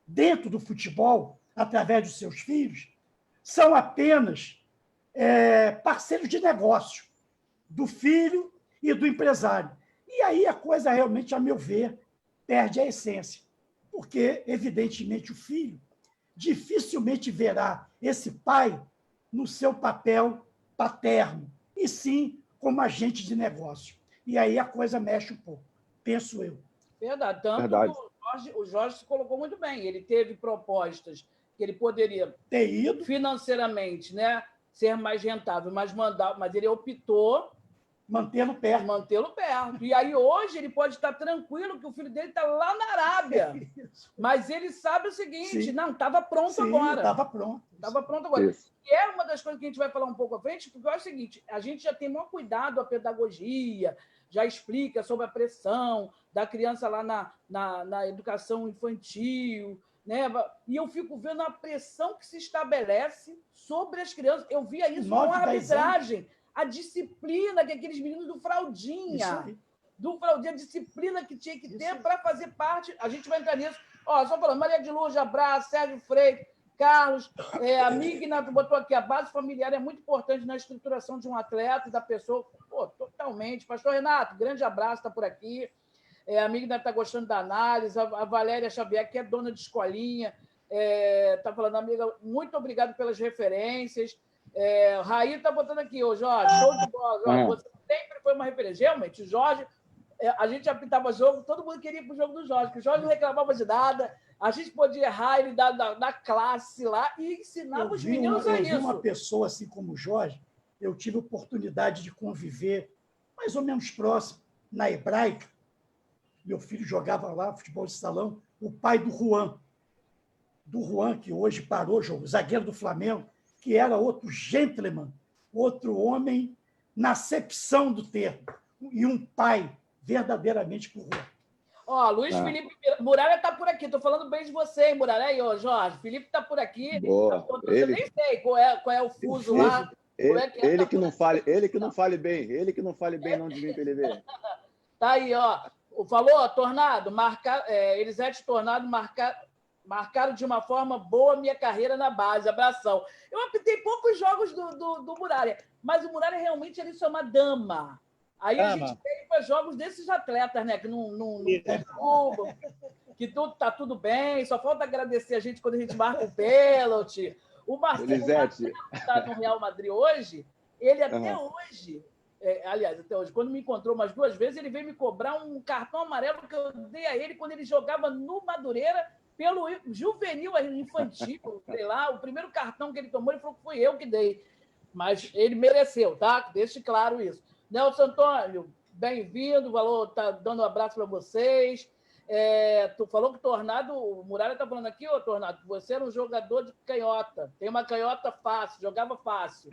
dentro do futebol, através dos seus filhos, são apenas parceiros de negócio do filho e do empresário. E aí a coisa realmente, a meu ver, perde a essência. Porque, evidentemente, o filho dificilmente verá esse pai no seu papel paterno, e sim como agente de negócio. E aí a coisa mexe um pouco, penso eu. Verdade. Tanto Verdade. que o Jorge se colocou muito bem. Ele teve propostas que ele poderia Ter ido, financeiramente, né, ser mais rentável, mas ele optou mantê-lo perto. mantê-lo perto. E aí hoje ele pode estar tranquilo que o filho dele está lá na Arábia. Mas ele sabe o seguinte, Sim. não, estava pronto Sim, agora. estava pronto. Estava pronto agora. Isso. E é uma das coisas que a gente vai falar um pouco à frente, porque é o seguinte, a gente já tem maior cuidado, a pedagogia, já explica sobre a pressão da criança lá na educação infantil, né? E eu fico vendo a pressão que se estabelece sobre as crianças. Eu via isso com a 9, 10 anos. arbitragem, a disciplina que aqueles meninos do Isso Fraldinha, aí. a disciplina que tinha que ter para fazer parte. A gente vai entrar nisso. Ó, só falando, Maria de Luz, abraço, Sérgio Freire, Carlos, a Migna botou aqui, a base familiar é muito importante na estruturação de um atleta e da pessoa. Pô, totalmente. Pastor Renato, grande abraço, está por aqui. A Migna está gostando da análise. A Valéria Xavier, que é dona de escolinha, está falando, amiga, muito obrigado pelas referências. Raí está botando aqui, ô Jorge, show de bola, Jorge, você sempre foi uma referência. Realmente, o Jorge, a gente apitava jogo, todo mundo queria ir para o jogo do Jorge, porque o Jorge não reclamava de nada, a gente podia errar ele da classe lá e ensinava os meninos a isso. Eu vi uma pessoa assim como o Jorge, eu tive oportunidade de conviver mais ou menos próximo, na Hebraica. Meu filho jogava lá, futebol de salão, o pai do Juan, que hoje parou, zagueiro do Flamengo, que era outro gentleman, outro homem na acepção do termo, e um pai verdadeiramente para o Juan. Ó, Luiz Felipe Muralha está por aqui. Estou falando bem de você, hein, Muralha? Aí, ó, Jorge. Felipe está por aqui. Boa. Eu nem sei qual é o fuso lá. Ele que não fale bem não de mim para ele ver. Tá aí, ó. Falou, Tornado, Elisete Tornado marcaram de uma forma boa minha carreira na base. Abração. Eu apitei poucos jogos do Muralha, mas o Muralha realmente ele é uma dama. Aí a gente tem para jogos desses atletas, né? Que não perturbam, que tudo tudo bem, só falta agradecer a gente quando a gente marca o pênalti. O Marcelo está no Real Madrid hoje, ele até hoje, até hoje, quando me encontrou umas 2 vezes, ele veio me cobrar um cartão amarelo que eu dei a ele quando ele jogava no Madureira pelo juvenil infantil, sei lá, o primeiro cartão que ele tomou, ele falou que fui eu que dei. Mas ele mereceu, tá? Deixe claro isso. Nelson Antônio, bem-vindo, tá dando um abraço para vocês. Tu falou que o Muralha está falando aqui, Tornado, que você era um jogador de canhota, tem uma canhota fácil, jogava fácil.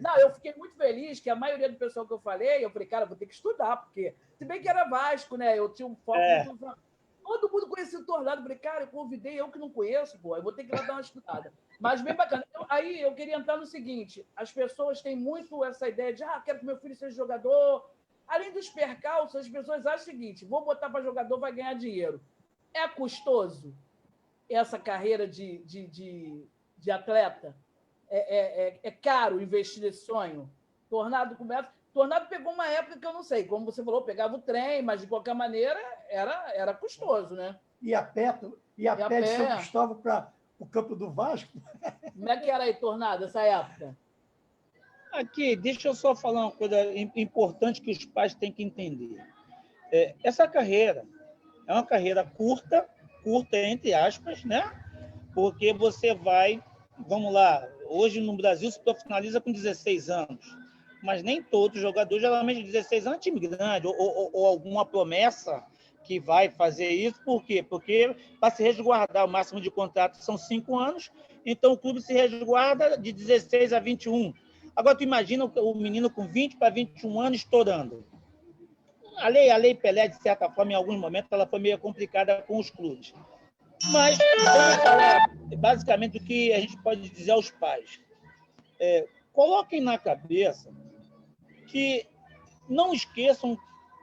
Não, eu fiquei muito feliz que a maioria do pessoal que eu falei, cara, vou ter que estudar, porque, se bem que era Vasco, né? Eu tinha um foco muito... Todo mundo conhecia o Tornado, falei, cara, eu convidei, eu que não conheço, pô, eu vou ter que ir lá dar uma estudada. Mas bem bacana. Aí eu queria entrar no seguinte, as pessoas têm muito essa ideia de, quero que meu filho seja jogador. Além dos percalços, as pessoas acham o seguinte, vou botar para jogador, vai ganhar dinheiro. É custoso essa carreira de atleta? É caro investir nesse sonho? Tornado pegou uma época que eu não sei, como você falou, pegava o trem, mas de qualquer maneira era custoso, né? E a pé de São Cristóvão para o campo do Vasco. Como é que era aí, Tornado, essa época? Aqui, deixa eu só falar uma coisa importante que os pais têm que entender. Essa carreira é uma carreira curta entre aspas, né? Porque você vai, vamos lá, hoje no Brasil se profissionaliza com 16 anos, mas nem todo jogador, geralmente 16 anos é time grande, ou alguma promessa que vai fazer isso. Por quê? Porque para se resguardar, o máximo de contrato são 5 anos, então o clube se resguarda de 16 a 21. Agora, tu imagina o menino com 20 para 21 anos estourando. A lei Pelé, de certa forma, em alguns momentos, ela foi meio complicada com os clubes. Mas, vamos falar basicamente o que a gente pode dizer aos pais. Coloquem na cabeça que não esqueçam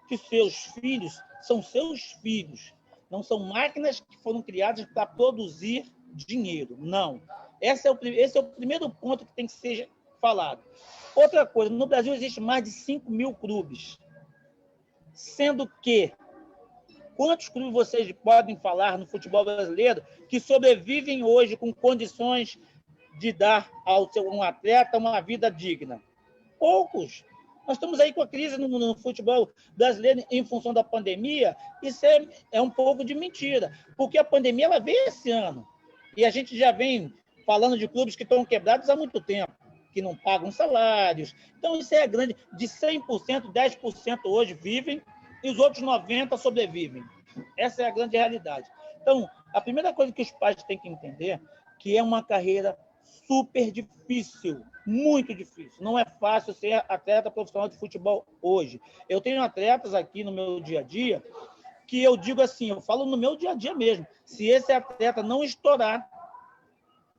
que seus filhos são seus filhos. Não são máquinas que foram criadas para produzir dinheiro. Não. Esse é o primeiro ponto que tem que ser falado. Outra coisa, no Brasil existe mais de 5 mil clubes, sendo que quantos clubes vocês podem falar no futebol brasileiro que sobrevivem hoje com condições de dar ao seu um atleta uma vida digna? Poucos. Nós estamos aí com a crise no futebol brasileiro em função da pandemia. Isso é um pouco de mentira, porque a pandemia ela veio esse ano. E a gente já vem falando de clubes que estão quebrados há muito tempo, que não pagam salários. Então, isso é grande. De 100%, 10% hoje vivem e os outros 90% sobrevivem. Essa é a grande realidade. Então, a primeira coisa que os pais têm que entender que é uma carreira super difícil, muito difícil. Não é fácil ser atleta profissional de futebol hoje. Eu tenho atletas aqui no meu dia a dia que eu digo assim, eu falo no meu dia a dia mesmo, se esse atleta não estourar,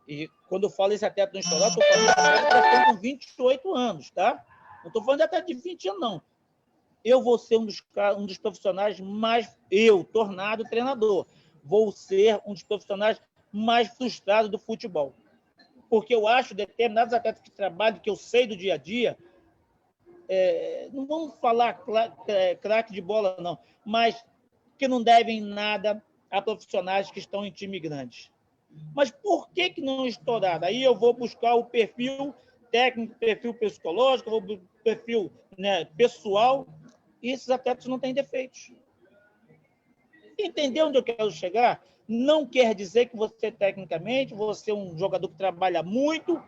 e quando eu falo esse atleta não estourar, estou falando de atleta que estão com 28 anos, tá? Não estou falando de atleta de 20 anos, não. Eu vou ser um dos profissionais mais... Eu, tornado treinador, vou ser um dos profissionais mais frustrados do futebol. Porque eu acho determinados atletas que trabalham, que eu sei do dia a dia, não vamos falar craque de bola, não, mas que não devem nada a profissionais que estão em time grande. Mas por que não estourar? Aí eu vou buscar o perfil técnico, perfil psicológico, vou buscar o perfil, né, pessoal, e esses atletas não têm defeitos. Entendeu onde eu quero chegar? Não quer dizer que você, tecnicamente, você é um jogador que trabalha muito,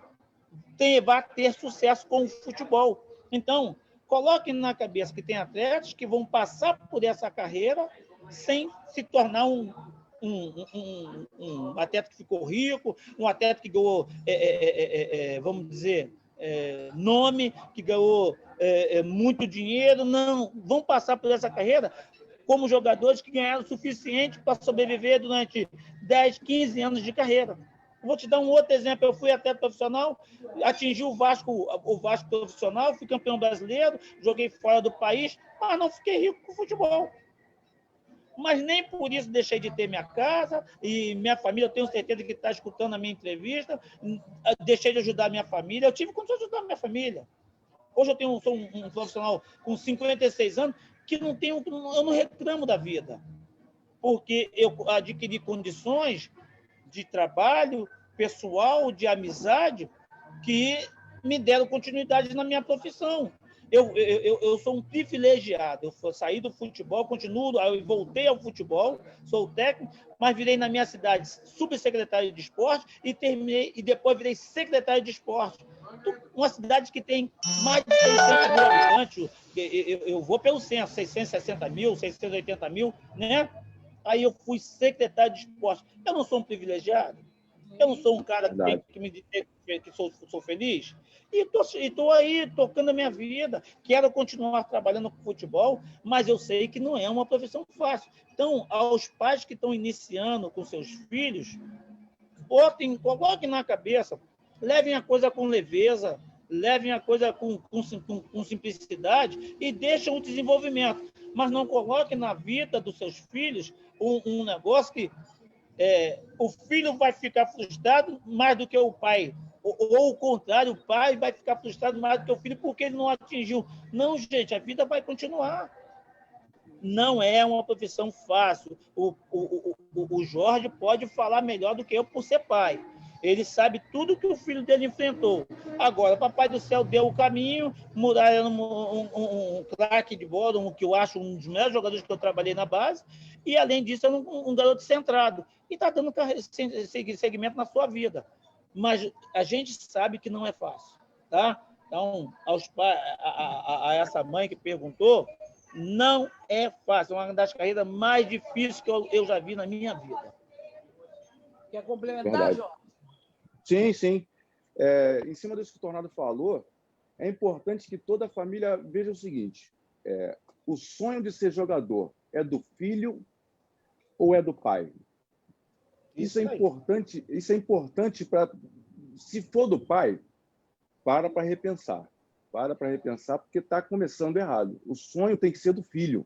vai ter sucesso com o futebol. Então, coloque na cabeça que tem atletas que vão passar por essa carreira sem se tornar um atleta que ficou rico, um atleta que ganhou, vamos dizer, nome, que ganhou muito dinheiro. Não, vão passar por essa carreira como jogadores que ganharam o suficiente para sobreviver durante 10, 15 anos de carreira. Vou te dar um outro exemplo. Eu fui atleta profissional, atingi o Vasco profissional, fui campeão brasileiro, joguei fora do país, mas não fiquei rico com futebol. Mas nem por isso deixei de ter minha casa e minha família, eu tenho certeza que está escutando a minha entrevista, deixei de ajudar a minha família, eu tive condições de ajudar a minha família. Hoje eu sou um profissional com 56 anos que eu não reclamo da vida, porque eu adquiri condições de trabalho pessoal, de amizade, que me deram continuidade na minha profissão. Eu sou um privilegiado. Eu saí do futebol, continuo, eu voltei ao futebol, sou técnico, mas virei na minha cidade subsecretário de esporte e depois virei secretário de esporte. Uma cidade que tem mais de 600 mil habitantes, eu vou pelo censo, 660 mil, 680 mil, né? Aí eu fui secretário de esporte. Eu não sou um privilegiado? Eu não sou um cara que tem que me dizer que sou feliz? E estou aí tocando a minha vida. Quero continuar trabalhando com futebol, mas eu sei que não é uma profissão fácil. Então, aos pais que estão iniciando com seus filhos, coloquem na cabeça, levem a coisa com leveza, levem a coisa com simplicidade e deixem o desenvolvimento. Mas não coloquem na vida dos seus filhos um negócio que o filho vai ficar frustrado mais do que o pai. Ou o contrário, o pai vai ficar frustrado mais do que o filho porque ele não atingiu. Não, gente, a vida vai continuar. Não é uma profissão fácil. O Jorge pode falar melhor do que eu por ser pai. Ele sabe tudo que o filho dele enfrentou. Agora, o Papai do Céu deu o caminho, Muralha é um craque de bola, que eu acho um dos melhores jogadores que eu trabalhei na base, e, além disso, é um garoto centrado. E está dando segmento na sua vida. Mas a gente sabe que não é fácil. Tá? Então, a essa mãe que perguntou, não é fácil. É uma das carreiras mais difíceis que eu já vi na minha vida. Quer complementar, Jorge? Sim, sim. Em cima disso que o Tornado falou, é importante que toda a família veja o seguinte: o sonho de ser jogador é do filho ou é do pai? Isso é importante para, se for do pai, para repensar. Para repensar, porque está começando errado. O sonho tem que ser do filho.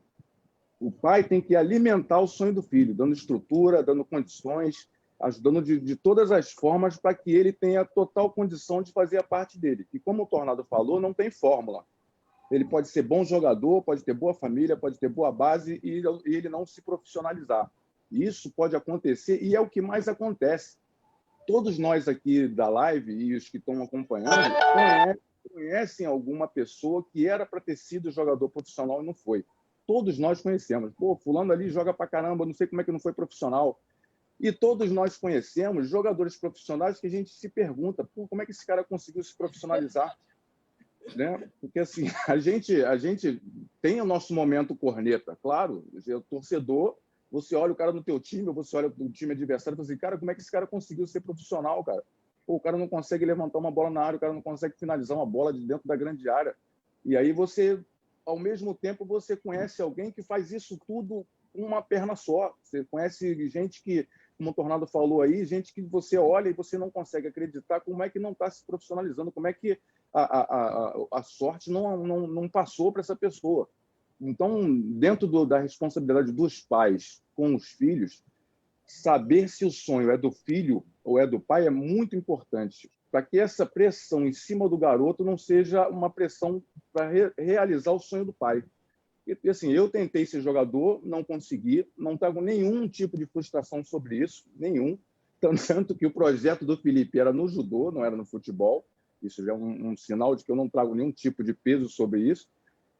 O pai tem que alimentar o sonho do filho, dando estrutura, dando condições, ajudando de todas as formas para que ele tenha total condição de fazer a parte dele. E como o Tornado falou, não tem fórmula. Ele pode ser bom jogador, pode ter boa família, pode ter boa base e ele não se profissionalizar. Isso pode acontecer e é o que mais acontece. todos nós aqui da live e os que estão acompanhando conhecem alguma pessoa que era para ter sido jogador profissional e não foi. Todos nós conhecemos. Pô, fulano ali joga pra caramba, não sei como é que não foi profissional. E todos nós conhecemos jogadores profissionais que a gente se pergunta, pô, como é que esse cara conseguiu se profissionalizar? Né? Porque assim, a gente tem o nosso momento corneta, claro, o torcedor, você olha o cara no teu time, ou você olha o time adversário e fala assim, cara, como é que esse cara conseguiu ser profissional, cara? Pô, o cara não consegue levantar uma bola na área, o cara não consegue finalizar uma bola de dentro da grande área. E aí você, ao mesmo tempo, você conhece alguém que faz isso tudo com uma perna só. Você conhece gente que, como o Tornado falou aí, gente que você olha e você não consegue acreditar como é que não está se profissionalizando, como é que a sorte não passou para essa pessoa. Então, dentro da responsabilidade dos pais com os filhos, saber se o sonho é do filho ou é do pai é muito importante, para que essa pressão em cima do garoto não seja uma pressão para realizar o sonho do pai. E assim, eu tentei ser jogador, não consegui, não trago nenhum tipo de frustração sobre isso, nenhum. Tanto que o projeto do Felipe era no judô, não era no futebol. Isso já é um sinal de que eu não trago nenhum tipo de peso sobre isso.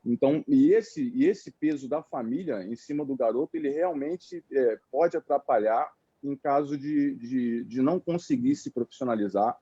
Então, e esse peso da família em cima do garoto, ele realmente pode atrapalhar em caso de não conseguir se profissionalizar.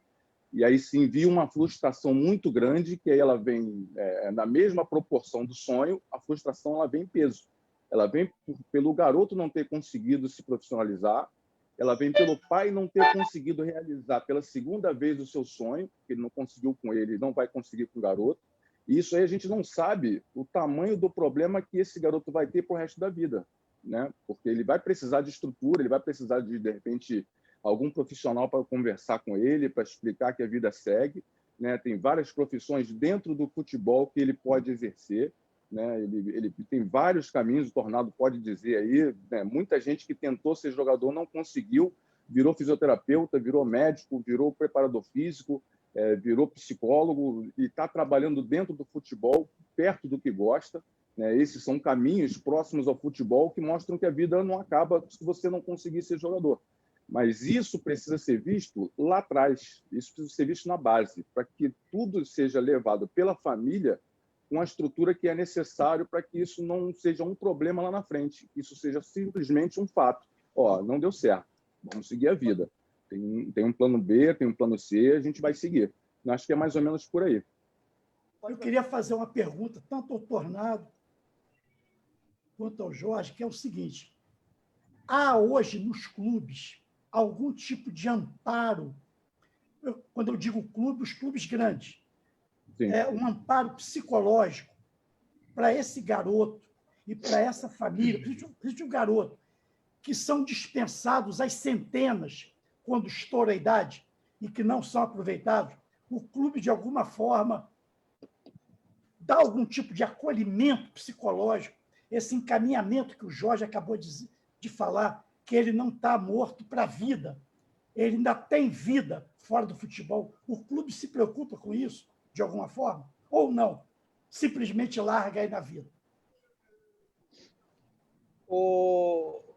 E aí sim vi uma frustração muito grande, que aí ela vem na mesma proporção do sonho, a frustração ela vem em peso. Ela vem pelo garoto não ter conseguido se profissionalizar, ela vem pelo pai não ter conseguido realizar pela segunda vez o seu sonho, que ele não conseguiu com ele, não vai conseguir com o garoto. E isso aí a gente não sabe o tamanho do problema que esse garoto vai ter para o resto da vida, né? Porque ele vai precisar de estrutura, ele vai precisar de repente, algum profissional para conversar com ele, para explicar que a vida segue, né? Tem várias profissões dentro do futebol que ele pode exercer, né? Ele tem vários caminhos, o Tornado pode dizer aí, né? Muita gente que tentou ser jogador não conseguiu, virou fisioterapeuta, virou médico, virou preparador físico, virou psicólogo e está trabalhando dentro do futebol, perto do que gosta, né? Esses são caminhos próximos ao futebol que mostram que a vida não acaba se você não conseguir ser jogador. Mas isso precisa ser visto lá atrás, isso precisa ser visto na base, para que tudo seja levado pela família com a estrutura que é necessário para que isso não seja um problema lá na frente, que isso seja simplesmente um fato. Ó, não deu certo, vamos seguir a vida. Tem um plano B, tem um plano C, a gente vai seguir. Eu acho que é mais ou menos por aí. Eu queria fazer uma pergunta, tanto ao Tornado quanto ao Jorge, que é o seguinte: há hoje nos clubes algum tipo de amparo? Quando eu digo clube, os clubes grandes, um amparo psicológico para esse garoto e para essa família, principalmente o garoto, que são dispensados às centenas quando estoura a idade e que não são aproveitados. O clube, de alguma forma, dá algum tipo de acolhimento psicológico, esse encaminhamento que o Jorge acabou de falar, que ele não está morto para a vida, ele ainda tem vida fora do futebol. O clube se preocupa com isso, de alguma forma? Ou não? Simplesmente larga aí na vida?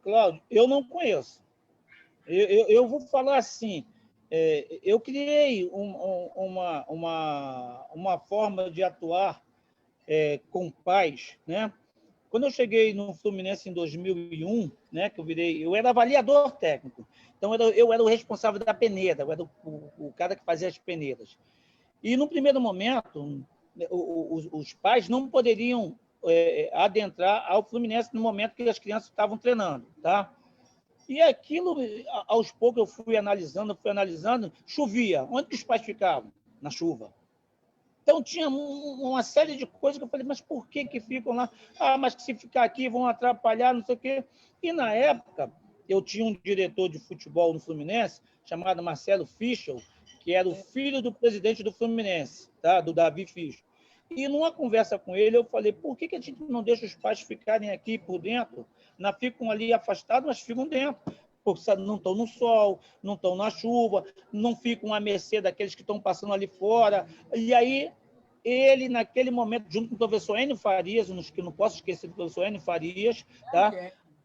Cláudio, eu não conheço. Eu vou falar assim, eu criei uma forma de atuar com pais, né? Quando eu cheguei no Fluminense em 2001, né, que eu era avaliador técnico, então eu era o responsável da peneira, eu era o cara que fazia as peneiras. E, no primeiro momento, os pais não poderiam adentrar ao Fluminense no momento que as crianças estavam treinando, tá? E aquilo, aos poucos, eu fui analisando, chovia. Onde que os pais ficavam? Na chuva. Então, tinha uma série de coisas que eu falei, mas por que ficam lá? Ah, mas se ficar aqui vão atrapalhar, não sei o quê. E, na época, eu tinha um diretor de futebol no Fluminense, chamado Marcelo Fischel, que era o filho do presidente do Fluminense, tá? Do Davi Fischel. E, numa conversa com ele, eu falei, por que a gente não deixa os pais ficarem aqui por dentro? Não ficam ali afastados, mas ficam dentro. Porque não estão no sol, não estão na chuva, não ficam à mercê daqueles que estão passando ali fora. E aí, ele, naquele momento, junto com o professor Enio Farias, que não posso esquecer do professor Enio Farias, tá?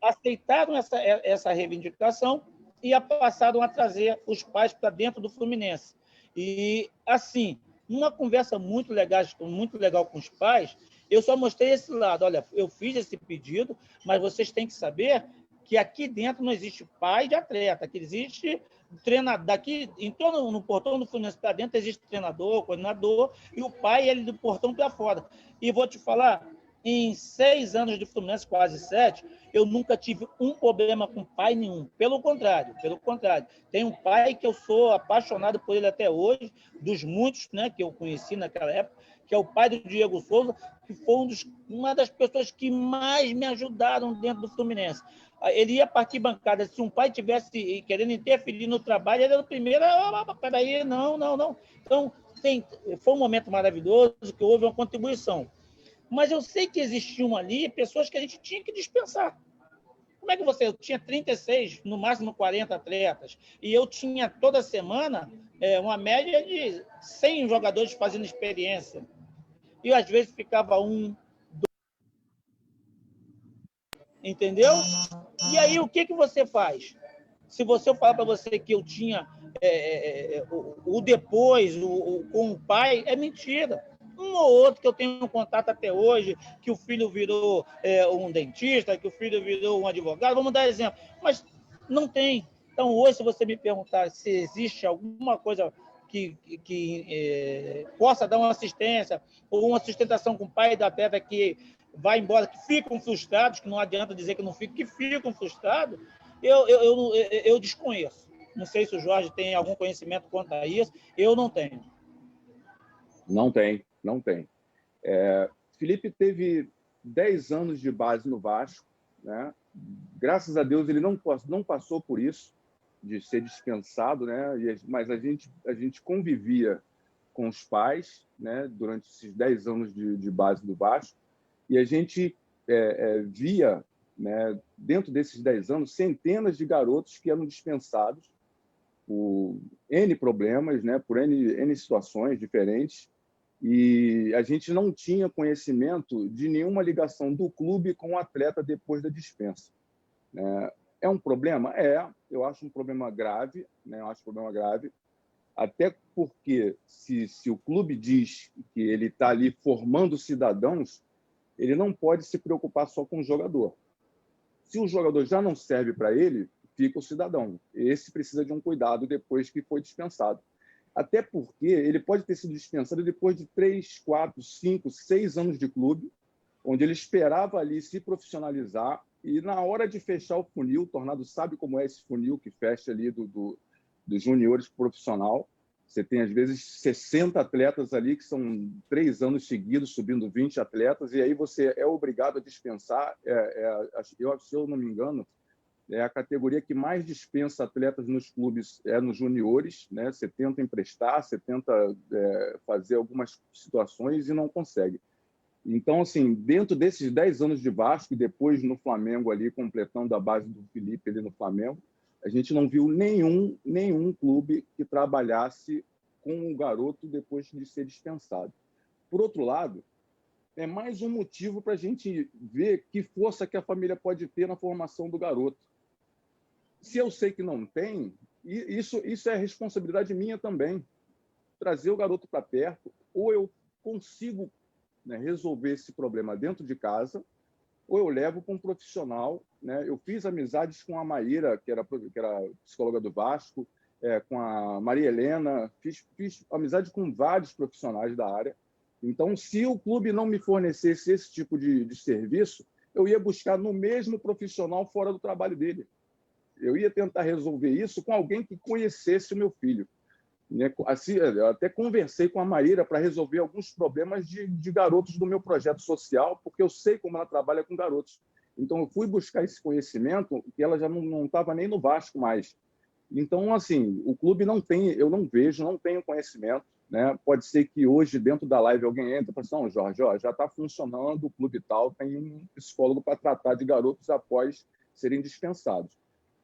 Aceitaram essa reivindicação e passaram a trazer os pais para dentro do Fluminense. E, assim, uma conversa muito legal com os pais, eu só mostrei esse lado. Olha, eu fiz esse pedido, mas vocês têm que saber que aqui dentro não existe pai de atleta, que existe treinador. Daqui, em torno, no portão do Fluminense para dentro, existe treinador, coordenador, e o pai ele do portão para fora. E vou te falar, em 6 anos de Fluminense, quase 7, eu nunca tive um problema com pai nenhum. Pelo contrário. Tem um pai que eu sou apaixonado por ele até hoje, dos muitos, né, que eu conheci naquela época, que é o pai do Diego Souza, que foi uma das pessoas que mais me ajudaram dentro do Fluminense. Ele ia para a arquibancada, se um pai tivesse querendo interferir no trabalho, ele era o primeiro, peraí, não. Então, foi um momento maravilhoso, que houve uma contribuição. Mas eu sei que existiam ali pessoas que a gente tinha que dispensar. Como é que eu tinha 36, no máximo 40 atletas, e eu tinha toda semana uma média de 100 jogadores fazendo experiência. E às vezes ficava um, entendeu? E aí, o que você faz? Se eu falar para você que eu tinha o depois, com o pai, é mentira. Um ou outro que eu tenho contato até hoje, que o filho virou um dentista, que o filho virou um advogado, vamos dar exemplo. Mas não tem. Então, hoje, se você me perguntar se existe alguma coisa que possa dar uma assistência ou uma sustentação com o pai da atleta que vai embora, que ficam frustrados, que não adianta dizer que não ficam, que ficam frustrados, eu desconheço. Não sei se o Jorge tem algum conhecimento quanto a isso, eu não tenho. Não tem. Felipe teve 10 anos de base no Vasco, né? Graças a Deus ele não passou por isso, de ser dispensado, né? Mas a gente convivia com os pais, né? Durante esses 10 anos de base do Vasco, e a gente via, né, dentro desses 10 anos, centenas de garotos que eram dispensados por N problemas, né, por N situações diferentes, e a gente não tinha conhecimento de nenhuma ligação do clube com o atleta depois da dispensa. É um problema? Eu acho um problema grave, né? Até porque se o clube diz que ele está ali formando cidadãos, ele não pode se preocupar só com o jogador. Se o jogador já não serve para ele, fica o cidadão. Esse precisa de um cuidado depois que foi dispensado. Até porque ele pode ter sido dispensado depois de 3, 4, 5, 6 anos de clube, onde ele esperava ali se profissionalizar, e na hora de fechar o funil, o Tornado sabe como é esse funil que fecha ali dos juniores profissional. Você tem, às vezes, 60 atletas ali, que são 3 anos seguidos, subindo 20 atletas, e aí você é obrigado a dispensar. Se eu não me engano, é a categoria que mais dispensa atletas nos clubes, nos juniores, né? Você tenta emprestar, você tenta fazer algumas situações e não consegue. Então, assim, dentro desses 10 anos de Vasco, e depois no Flamengo, ali, completando a base do Felipe ali no Flamengo, a gente não viu nenhum clube que trabalhasse com o garoto depois de ser dispensado. Por outro lado, é mais um motivo para a gente ver que força que a família pode ter na formação do garoto. Se eu sei que não tem, isso é responsabilidade minha também. Trazer o garoto para perto, ou eu consigo, né, resolver esse problema dentro de casa, ou eu levo para um profissional, né? Eu fiz amizades com a Maíra, que era psicóloga do Vasco, com a Maria Helena, fiz amizade com vários profissionais da área. Então, se o clube não me fornecesse esse tipo de serviço, eu ia buscar no mesmo profissional fora do trabalho dele. Eu ia tentar resolver isso com alguém que conhecesse o meu filho. Assim, eu até conversei com a Maíra para resolver alguns problemas de garotos do meu projeto social, porque eu sei como ela trabalha com garotos. Então, eu fui buscar esse conhecimento, que ela já não estava nem no Vasco mais. Então, assim, o clube não tem, eu não vejo, não tenho conhecimento, né? Pode ser que hoje, dentro da live, alguém entre e fale assim, não, Jorge, já está funcionando, o clube tal tem um psicólogo para tratar de garotos após serem dispensados.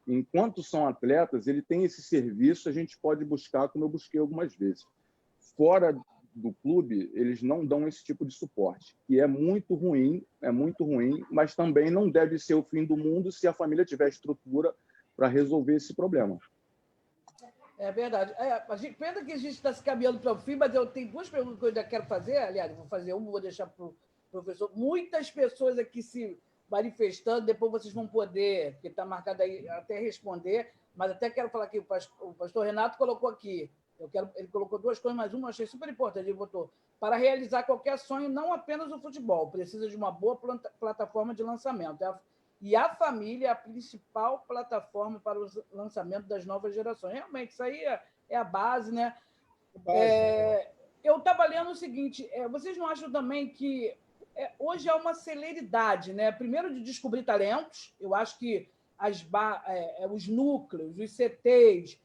Enquanto são atletas, ele tem esse serviço, a gente pode buscar, como eu busquei algumas vezes. Fora do clube, eles não dão esse tipo de suporte, que é muito ruim, mas também não deve ser o fim do mundo se a família tiver estrutura para resolver esse problema. É verdade. Pena que a gente está se caminhando para o fim, mas eu tenho duas perguntas que eu ainda quero fazer. Aliás, eu vou fazer uma, vou deixar para o professor. Muitas pessoas aqui se manifestando, depois vocês vão poder, porque está marcado aí, até responder, mas até quero falar que o pastor Renato colocou aqui, ele colocou duas coisas, mas uma eu achei super importante, ele botou, para realizar qualquer sonho, não apenas o futebol, precisa de uma boa plataforma de lançamento. E a família é a principal plataforma para o lançamento das novas gerações. Realmente, isso aí é a base, né? Eu estava lendo o seguinte, vocês não acham também que hoje há uma celeridade, né? Primeiro, de descobrir talentos, eu acho que os núcleos, os CTs,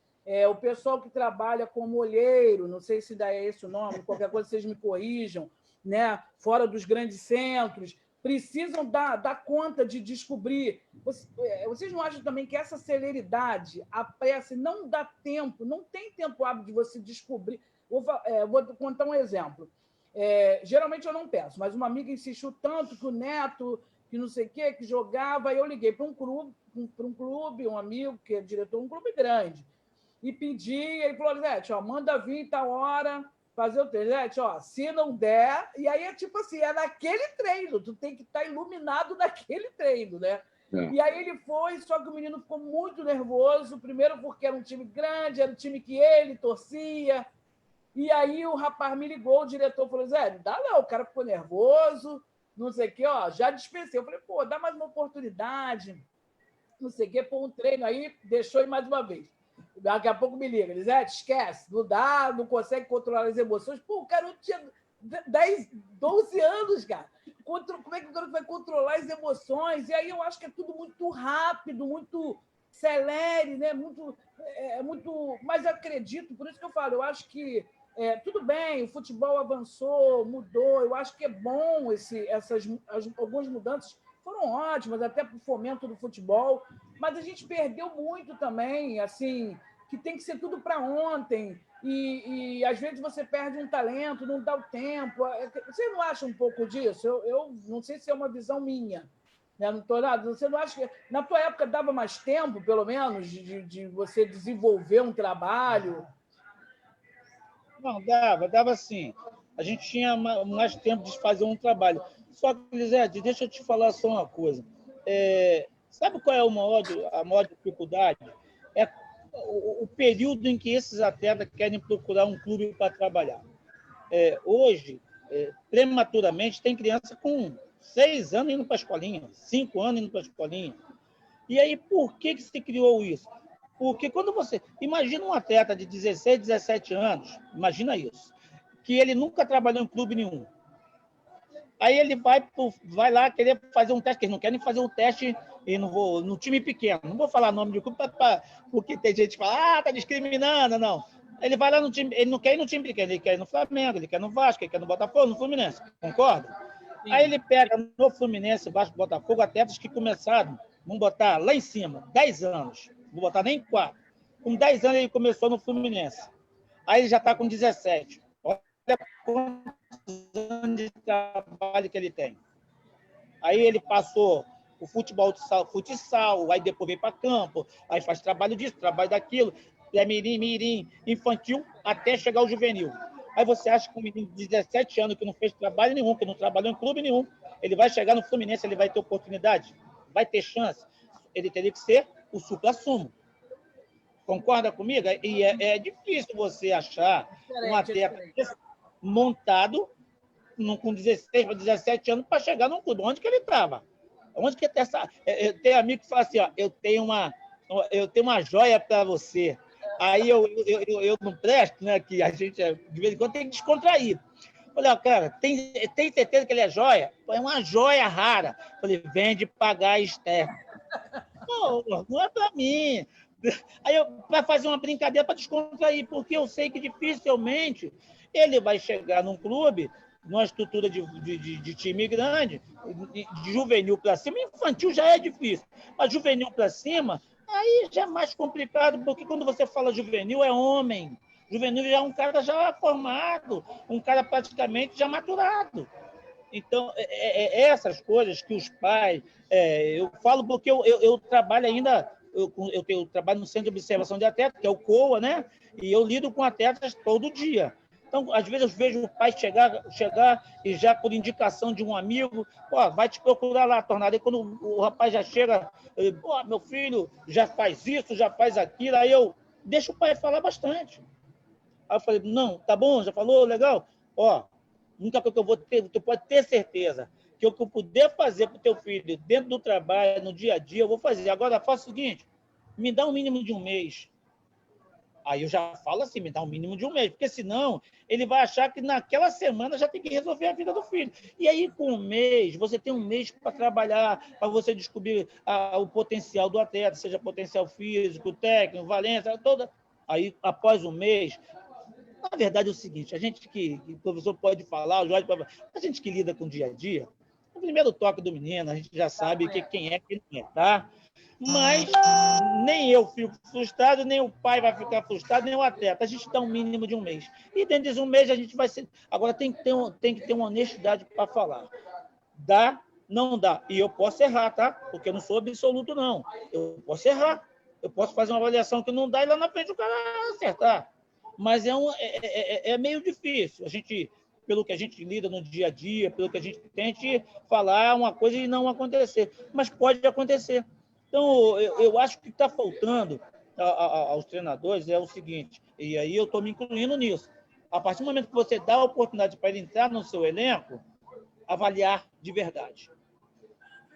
o pessoal que trabalha como olheiro, não sei se dá esse o nome, qualquer coisa vocês me corrijam, né? Fora dos grandes centros, precisam dar conta de descobrir. Vocês não acham também que essa celeridade, a pressa, não dá tempo, não tem tempo hábil de você descobrir? Vou contar um exemplo. Geralmente eu não peço, mas uma amiga insistiu tanto que o neto, que não sei o quê, que jogava, aí eu liguei para um clube, um amigo, que é diretor de um clube grande, e pedi, ele falou, Lisete, manda vir tal hora, fazer o treino. Se não der... E aí é tipo assim, naquele treino, tu tem que estar iluminado naquele treino, né? E aí ele foi, só que o menino ficou muito nervoso, primeiro porque era um time grande, era um time que ele torcia, e aí o rapaz me ligou, o diretor falou, Zé, não dá não, o cara ficou nervoso, não sei o quê, já dispensei. Eu falei, dá mais uma oportunidade, não sei o quê, um treino aí, deixou ir mais uma vez. Daqui a pouco me liga, Lisete, esquece, não dá, não consegue controlar as emoções. O garoto tinha 10, 12 anos, cara. Como é que o garoto vai controlar as emoções? E aí eu acho que é tudo muito rápido, muito celere, né? Muito. Mas eu acredito, por isso que eu falo, eu acho que tudo bem, o futebol avançou, mudou, eu acho que é bom algumas mudanças foram ótimas, até para o fomento do futebol, mas a gente perdeu muito também, assim, que tem que ser tudo para ontem, e às vezes você perde um talento, não dá o tempo. Você não acha um pouco disso? Eu não sei se é uma visão minha, né? Não tô nada. Você não acha que na tua época dava mais tempo, pelo menos, de você desenvolver um trabalho? Não, dava sim. A gente tinha mais tempo de fazer um trabalho. Só que, Lisete, deixa eu te falar só uma coisa. Sabe qual é a maior dificuldade? É o período em que esses atletas querem procurar um clube para trabalhar. Hoje, prematuramente, tem criança com 6 anos indo para a escolinha, 5 anos indo para a escolinha. E aí, por que se criou isso? Porque quando você... Imagina um atleta de 16, 17 anos, imagina isso, que ele nunca trabalhou em clube nenhum. Aí ele vai lá querer fazer um teste, que eles não querem fazer um teste no time pequeno. Não vou falar nome de clube, porque tem gente que fala, tá discriminando, não. Ele vai lá no time, ele não quer ir no time pequeno, ele quer ir no Flamengo, ele quer no Vasco, ele quer no Botafogo, no Fluminense, concorda? Sim. Aí ele pega no Fluminense, Vasco, Botafogo, atletas que começaram, vamos botar lá em cima, 10 anos, não vou botar nem 4. Com 10 anos ele começou no Fluminense. Aí ele já está com 17. Olha quantos anos de trabalho que ele tem. Aí ele passou o futsal, aí depois veio para campo, aí faz trabalho disso, trabalho daquilo, mirim, infantil, até chegar ao juvenil. Aí você acha que um menino de 17 anos que não fez trabalho nenhum, que não trabalhou em clube nenhum, ele vai chegar no Fluminense, ele vai ter oportunidade? Vai ter chance? Ele teria que ser o supra-sumo. Concorda comigo? E é difícil você achar um atleta montado com 16 para 17 anos para chegar num clube. Onde que ele estava? Onde que tem essa... Tem amigo que fala assim, eu tenho uma joia para você. Aí eu não presto, né? Que a gente, de vez em quando, tem que descontrair. Falei, cara, tem certeza que ele é joia? É uma joia rara. Falei, vende pagar externo. Não é para mim. Aí vai fazer uma brincadeira para descontrair, porque eu sei que dificilmente ele vai chegar num clube, numa estrutura de time grande, de juvenil para cima. Infantil já é difícil, mas juvenil para cima, aí já é mais complicado, porque quando você fala juvenil, é homem. Juvenil já é um cara já formado, um cara praticamente já maturado. Então, essas coisas que os pais... eu falo porque eu trabalho ainda... eu trabalho no Centro de Observação de Atletas, que é o COA, né? E eu lido com atletas todo dia. Então, às vezes, eu vejo o pai chegar e já por indicação de um amigo, vai te procurar lá, Tornado. E quando o rapaz já chega, meu filho já faz isso, já faz aquilo, aí eu deixo o pai falar bastante. Aí eu falei, não, tá bom, já falou, legal? Nunca que eu vou ter, tu pode ter certeza que o que eu puder fazer para o teu filho dentro do trabalho, no dia a dia, eu vou fazer. Agora, faça o seguinte, me dá um mínimo de um mês. Aí eu já falo assim, me dá um mínimo de um mês, porque senão ele vai achar que naquela semana já tem que resolver a vida do filho. E aí, com um mês, você tem um mês para trabalhar, para você descobrir o potencial do atleta, seja potencial físico, técnico, valência, toda. Aí, após um mês, na verdade é o seguinte, a gente que o professor pode falar, o Jorge pode falar, a gente que lida com o dia a dia, o primeiro toque do menino, a gente já sabe quem é, quem não é, tá? Mas nem eu fico frustrado, nem o pai vai ficar frustrado, nem o atleta. A gente dá um mínimo de um mês. E dentro de um mês a gente vai ser... Agora tem que ter uma honestidade para falar. Dá, não dá. E eu posso errar, tá? Porque eu não sou absoluto, não. Eu posso errar. Eu posso fazer uma avaliação que não dá e lá na frente o cara acertar. Mas é meio difícil. A gente, pelo que a gente lida no dia a dia, pelo que a gente tente falar uma coisa e não acontecer. Mas pode acontecer. Então, eu acho que está faltando aos treinadores é o seguinte, e aí eu estou me incluindo nisso. A partir do momento que você dá a oportunidade para ele entrar no seu elenco, avaliar de verdade.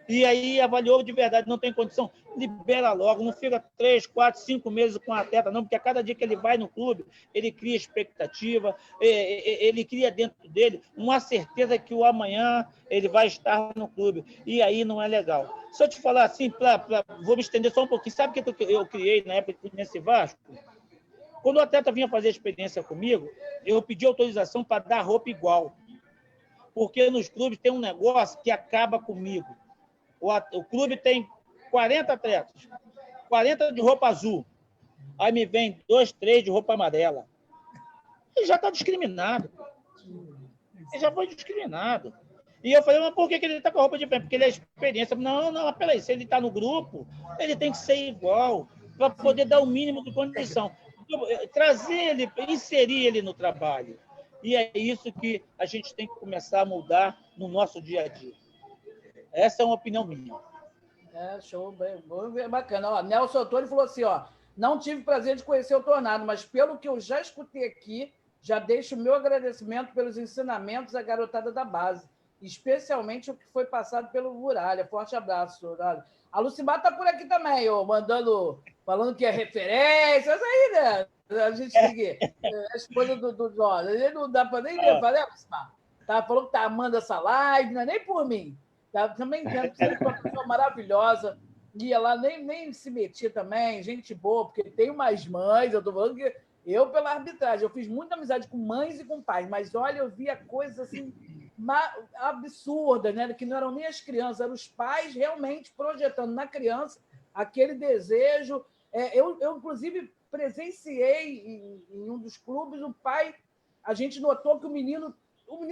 E aí, avaliou de verdade, não tem condição, libera logo, não fica 3, 4, 5 meses com o atleta, não, porque a cada dia que ele vai no clube, ele cria expectativa, ele cria dentro dele uma certeza que o amanhã ele vai estar no clube. E aí não é legal. Se eu te falar assim, vou me estender só um pouquinho, sabe o que eu criei na época do Nesse Vasco? Quando o atleta vinha fazer a experiência comigo, eu pedi autorização para dar roupa igual. Porque nos clubes tem um negócio que acaba comigo. O clube tem 40 atletas, 40 de roupa azul. Aí me vem 2, 3 de roupa amarela. Ele já está discriminado. Ele já foi discriminado. E eu falei, mas por que ele está com a roupa diferente? Porque ele é experiência. Não, peraí, se ele está no grupo, ele tem que ser igual, para poder dar o mínimo de condição. Trazer ele, inserir ele no trabalho. E é isso que a gente tem que começar a mudar no nosso dia a dia. Essa é uma opinião minha. Show, bem bacana. Nelson Antônio falou assim, não tive prazer de conhecer o Tornado, mas pelo que eu já escutei aqui, já deixo o meu agradecimento pelos ensinamentos à garotada da base, especialmente o que foi passado pelo Muralha. Forte abraço, Tornado. A Lucimar está por aqui também, falando que é referência, isso aí, né? A gente tem que... A esposa do Jorge, não dá para nem levar, né, Lucimar? Falou que tá amando essa live, não é nem por mim. Também entendo que você é uma pessoa maravilhosa, ia lá, nem se metia também, gente boa, porque tem umas mães, eu estou falando que eu, pela arbitragem, eu fiz muita amizade com mães e com pais, mas olha, eu via coisas assim absurdas, né? Que não eram nem as crianças, eram os pais realmente projetando na criança aquele desejo. Eu inclusive, presenciei em um dos clubes, o pai, a gente notou que o menino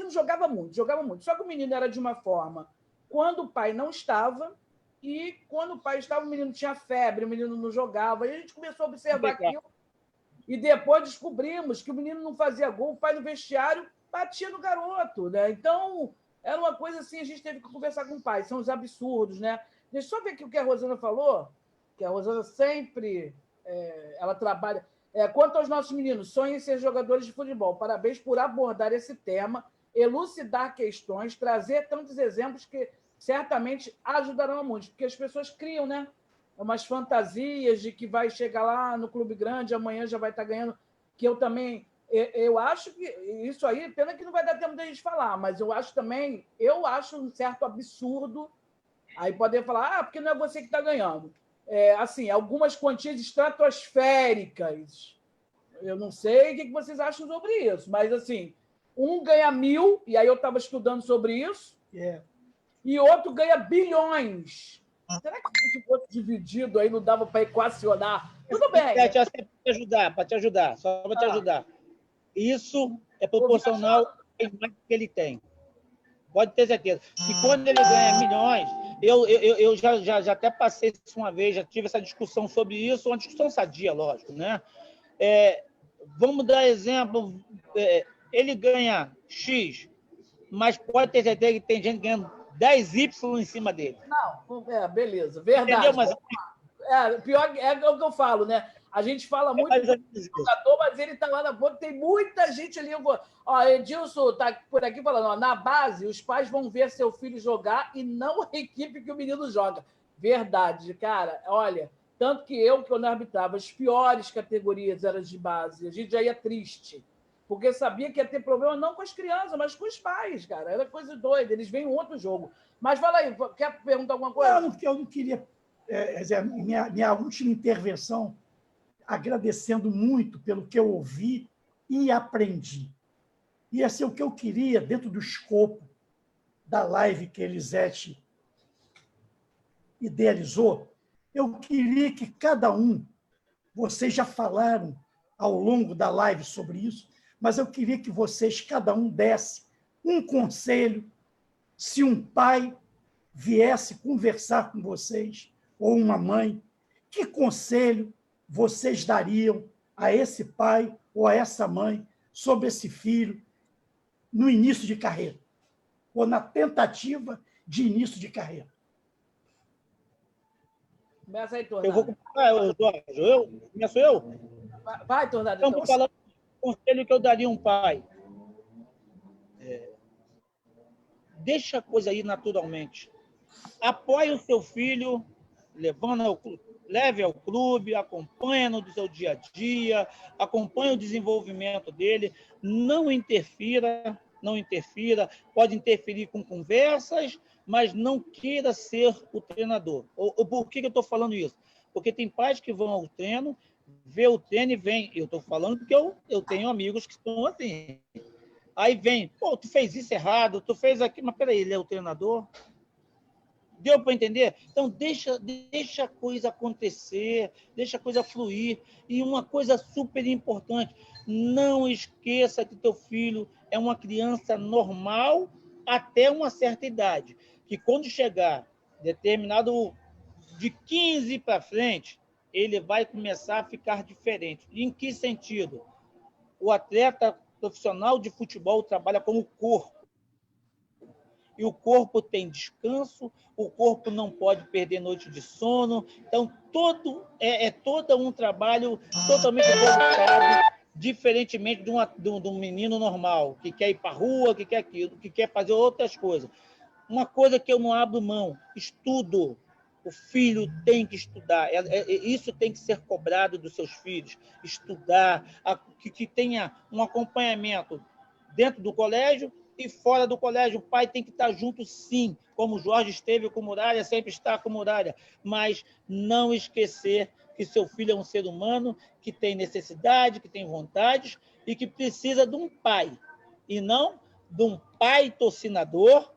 jogava muito, só que o menino era de uma forma quando o pai não estava, e quando o pai estava, o menino tinha febre, o menino não jogava. E a gente começou a observar aquilo, e depois descobrimos que o menino não fazia gol, o pai no vestiário batia no garoto, né? Então, era uma coisa assim, a gente teve que conversar com o pai, são os absurdos, né? Deixa eu só ver aqui o que a Rosana falou, que a Rosana sempre ela trabalha... quanto aos nossos meninos, sonhem em ser jogadores de futebol. Parabéns por abordar esse tema, elucidar questões, trazer tantos exemplos que certamente ajudarão a muitos, porque as pessoas criam, né? Umas fantasias de que vai chegar lá no clube grande, amanhã já vai estar ganhando, que eu também... Eu acho que isso aí, pena que não vai dar tempo da gente falar, mas eu acho um certo absurdo, aí poder falar, porque não é você que está ganhando. Assim, algumas quantias estratosféricas. Eu não sei o que vocês acham sobre isso, mas assim, um ganha 1.000, e aí eu estava estudando sobre isso, e outro ganha bilhões. Será que se fosse dividido aí não dava para equacionar? Tudo bem. Para te ajudar, só para te ajudar. Isso é proporcional ao que ele tem. Pode ter certeza. E quando ele ganha milhões, Eu já até passei isso uma vez, já tive essa discussão sobre isso, uma discussão sadia, lógico, né? Vamos dar exemplo, ele ganha X, mas pode ter certeza que tem gente ganhando 10Y em cima dele. Não, beleza, verdade. Entendeu? Mas pior é o que eu falo, né? A gente fala muito do jogador, mas ele está lá na ponta, tem muita gente ali. Ó, Edilson está por aqui falando, ó, na base, os pais vão ver seu filho jogar e não a equipe que o menino joga. Verdade, cara. Olha, tanto que eu não arbitrava, as piores categorias eram de base. A gente já ia triste, porque sabia que ia ter problema não com as crianças, mas com os pais, cara. Era coisa doida, eles veem um outro jogo. Mas fala aí, quer perguntar alguma coisa? Não, eu não queria... minha última intervenção, agradecendo muito pelo que eu ouvi e aprendi. E assim, o que eu queria, dentro do escopo da live que a Elisete idealizou, eu queria que cada um, vocês já falaram ao longo da live sobre isso, mas eu queria que vocês, cada um, desse um conselho, se um pai viesse conversar com vocês, ou uma mãe, que conselho vocês dariam a esse pai ou a essa mãe sobre esse filho no início de carreira, ou na tentativa de início de carreira? Começa aí, Tornado. Eu vou Jorge. Começo eu? Vai, Tornado. Então, estou falando do conselho que eu daria a um pai. Deixa a coisa ir naturalmente. Apoie o seu filho, leve ao clube, acompanhe no seu dia a dia, acompanhe o desenvolvimento dele, não interfira, pode interferir com conversas, mas não queira ser o treinador. Por que eu estou falando isso? Porque tem pais que vão ao treino, vê o treino e vem. Eu estou falando porque eu tenho amigos que estão assim. Aí vem, pô, tu fez isso errado, tu fez aquilo, mas peraí, ele é o treinador? Deu para entender? Então, deixa a coisa acontecer, deixa a coisa fluir. E uma coisa super importante, não esqueça que teu filho é uma criança normal até uma certa idade. Que quando chegar determinado de 15 para frente, ele vai começar a ficar diferente. Em que sentido? O atleta profissional de futebol trabalha como corpo. E o corpo tem descanso, o corpo não pode perder noite de sono. Então, todo um trabalho totalmente voltado, diferentemente de um menino normal, que quer ir para a rua, que quer aquilo, que quer fazer outras coisas. Uma coisa que eu não abro mão, estudo. O filho tem que estudar, isso tem que ser cobrado dos seus filhos, estudar, que tenha um acompanhamento dentro do colégio e fora do colégio. O pai tem que estar junto, sim, como o Jorge esteve com o Muralha, sempre está com o Muralha, mas não esquecer que seu filho é um ser humano que tem necessidade, que tem vontades e que precisa de um pai, e não de um pai torcinador,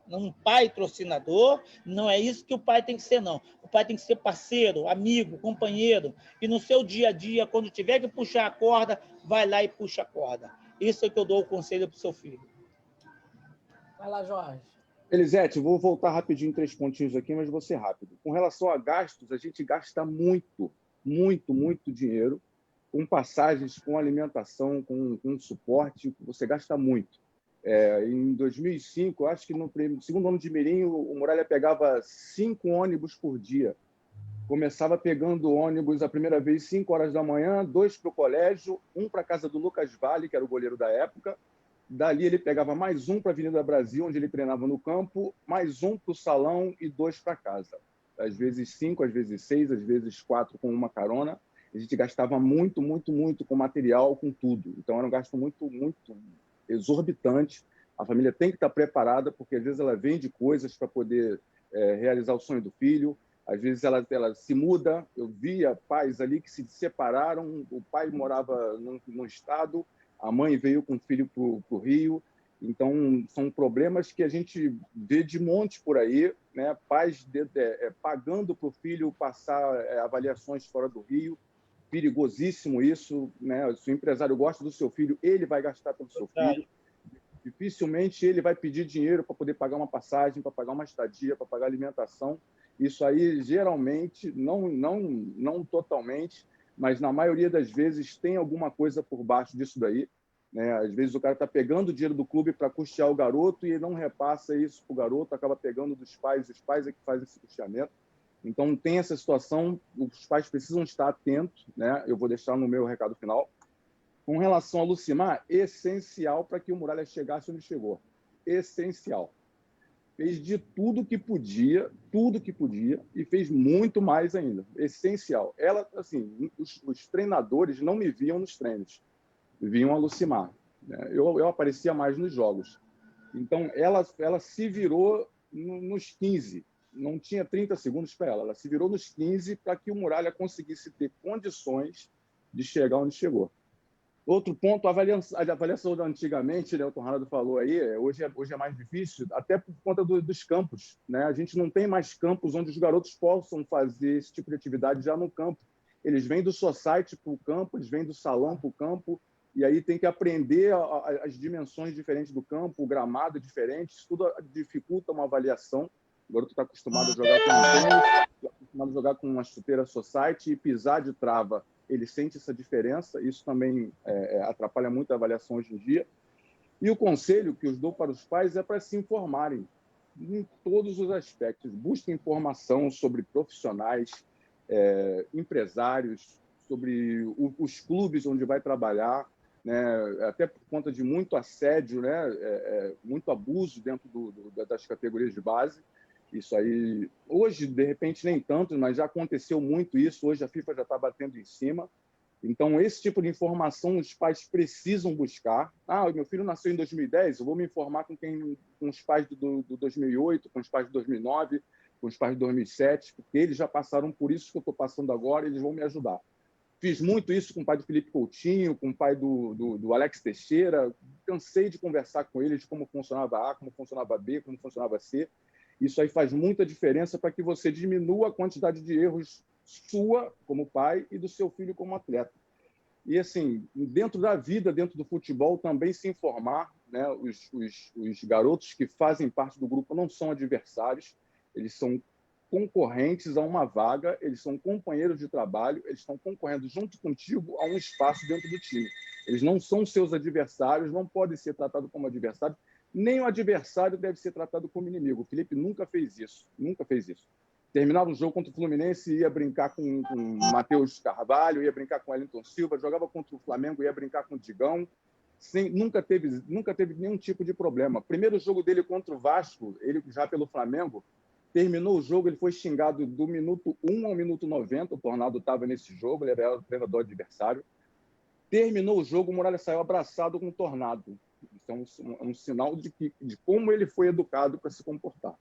não é isso que o pai tem que ser, não. O pai tem que ser parceiro, amigo, companheiro, e no seu dia a dia, quando tiver que puxar a corda, vai lá e puxa a corda. Isso é que eu dou o conselho para o seu filho. Vai lá, Jorge. Elisete, vou voltar rapidinho 3 pontinhos aqui, mas vou ser rápido. Com relação a gastos, a gente gasta muito dinheiro com passagens, com alimentação, com suporte, você gasta muito. Em 2005, acho que no segundo ano de Mirim, o Muralha pegava 5 ônibus por dia. Começava pegando ônibus a primeira vez 5 horas da manhã, 2 para o colégio, 1 para a casa do Lucas Vale, que era o goleiro da época. Dali ele pegava mais 1 para a Avenida Brasil, onde ele treinava no campo, mais 1 para o salão e 2 para casa. Às vezes 5, às vezes 6, às vezes 4 com uma carona. A gente gastava muito com material, com tudo. Então era um gasto muito exorbitante. A família tem que estar preparada, porque às vezes ela vende coisas para poder realizar o sonho do filho. Às vezes ela se muda. Eu via pais ali que se separaram, o pai morava num estado, a mãe veio com o filho para o Rio. Então, são problemas que a gente vê de monte por aí, né? Pais pagando para o filho passar avaliações fora do Rio. Perigosíssimo isso, né? Se o empresário gosta do seu filho, ele vai gastar pelo seu filho. Dificilmente ele vai pedir dinheiro para poder pagar uma passagem, para pagar uma estadia, para pagar alimentação. Isso aí, geralmente, não totalmente, mas na maioria das vezes tem alguma coisa por baixo disso daí, né? Às vezes o cara está pegando o dinheiro do clube para custear o garoto e ele não repassa isso para o garoto, acaba pegando dos pais, os pais é que fazem esse custeamento. Então, tem essa situação, os pais precisam estar atentos, né? Eu vou deixar no meu recado final. Com relação ao Lucimar, essencial para que o Muralha chegasse onde chegou. Essencial. Fez de tudo que podia, e fez muito mais ainda. Essencial. Ela, assim, os treinadores não me viam nos treinos, viam a Lucimar. Eu aparecia mais nos jogos. Então, ela se virou nos 15. Não tinha 30 segundos para ela. Ela se virou nos 15 para que o Muralha conseguisse ter condições de chegar onde chegou. Outro ponto, a avaliação da antigamente, né, o Torrado falou aí, hoje é mais difícil, até por conta dos campos, né? A gente não tem mais campos onde os garotos possam fazer esse tipo de atividade já no campo. Eles vêm do society para o campo, eles vêm do salão para o campo, e aí tem que aprender as dimensões diferentes do campo, o gramado diferente, isso tudo dificulta uma avaliação. O garoto está acostumado a jogar com um tênis, acostumado a jogar com uma chuteira society e pisar de trava. Ele sente essa diferença, isso também atrapalha muito a avaliação hoje em dia. E o conselho que eu dou para os pais é para se informarem em todos os aspectos. Busquem informação sobre profissionais, empresários, sobre os clubes onde vai trabalhar, né? Até por conta de muito assédio, né? Muito abuso dentro das categorias de base. Isso aí, hoje, de repente, nem tanto, mas já aconteceu muito isso. Hoje a FIFA já está batendo em cima. Então, esse tipo de informação os pais precisam buscar. Ah, meu filho nasceu em 2010, eu vou me informar com os pais do 2008, com os pais de 2009, com os pais de 2007, porque eles já passaram por isso que eu estou passando agora, eles vão me ajudar. Fiz muito isso com o pai do Felipe Coutinho, com o pai do Alex Teixeira. Cansei de conversar com eles de como funcionava A, como funcionava B, como funcionava C. Isso aí faz muita diferença para que você diminua a quantidade de erros sua como pai e do seu filho como atleta. E, assim, dentro da vida, dentro do futebol, também se informar, né? Os garotos que fazem parte do grupo não são adversários, eles são concorrentes a uma vaga, eles são companheiros de trabalho, eles estão concorrendo junto contigo a um espaço dentro do time. Eles não são seus adversários, não podem ser tratados como adversários, nem o adversário deve ser tratado como inimigo. O Felipe nunca fez isso, nunca fez isso. Terminava o jogo contra o Fluminense, ia brincar com o Matheus Carvalho, ia brincar com o Wellington Silva, jogava contra o Flamengo, ia brincar com o Digão. Nunca teve nenhum tipo de problema. Primeiro jogo dele contra o Vasco, ele já pelo Flamengo, terminou o jogo, ele foi xingado do minuto 1 ao minuto 90, o Tornado estava nesse jogo, ele era o treinador adversário. Terminou o jogo, o Muralha saiu abraçado com o Tornado. Isso é um sinal de como ele foi educado para se comportar.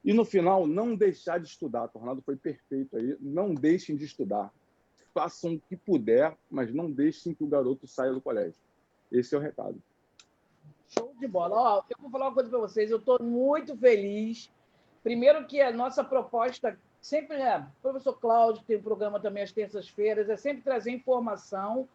E, no final, não deixar de estudar. O Tornado foi perfeito aí. Não deixem de estudar. Façam o que puder, mas não deixem que o garoto saia do colégio. Esse é o recado. Show de bola. Ó, eu vou falar uma coisa para vocês. Eu estou muito feliz. Primeiro que a nossa proposta sempre é... O professor Cláudio tem um programa também às terças-feiras, é sempre trazer informação,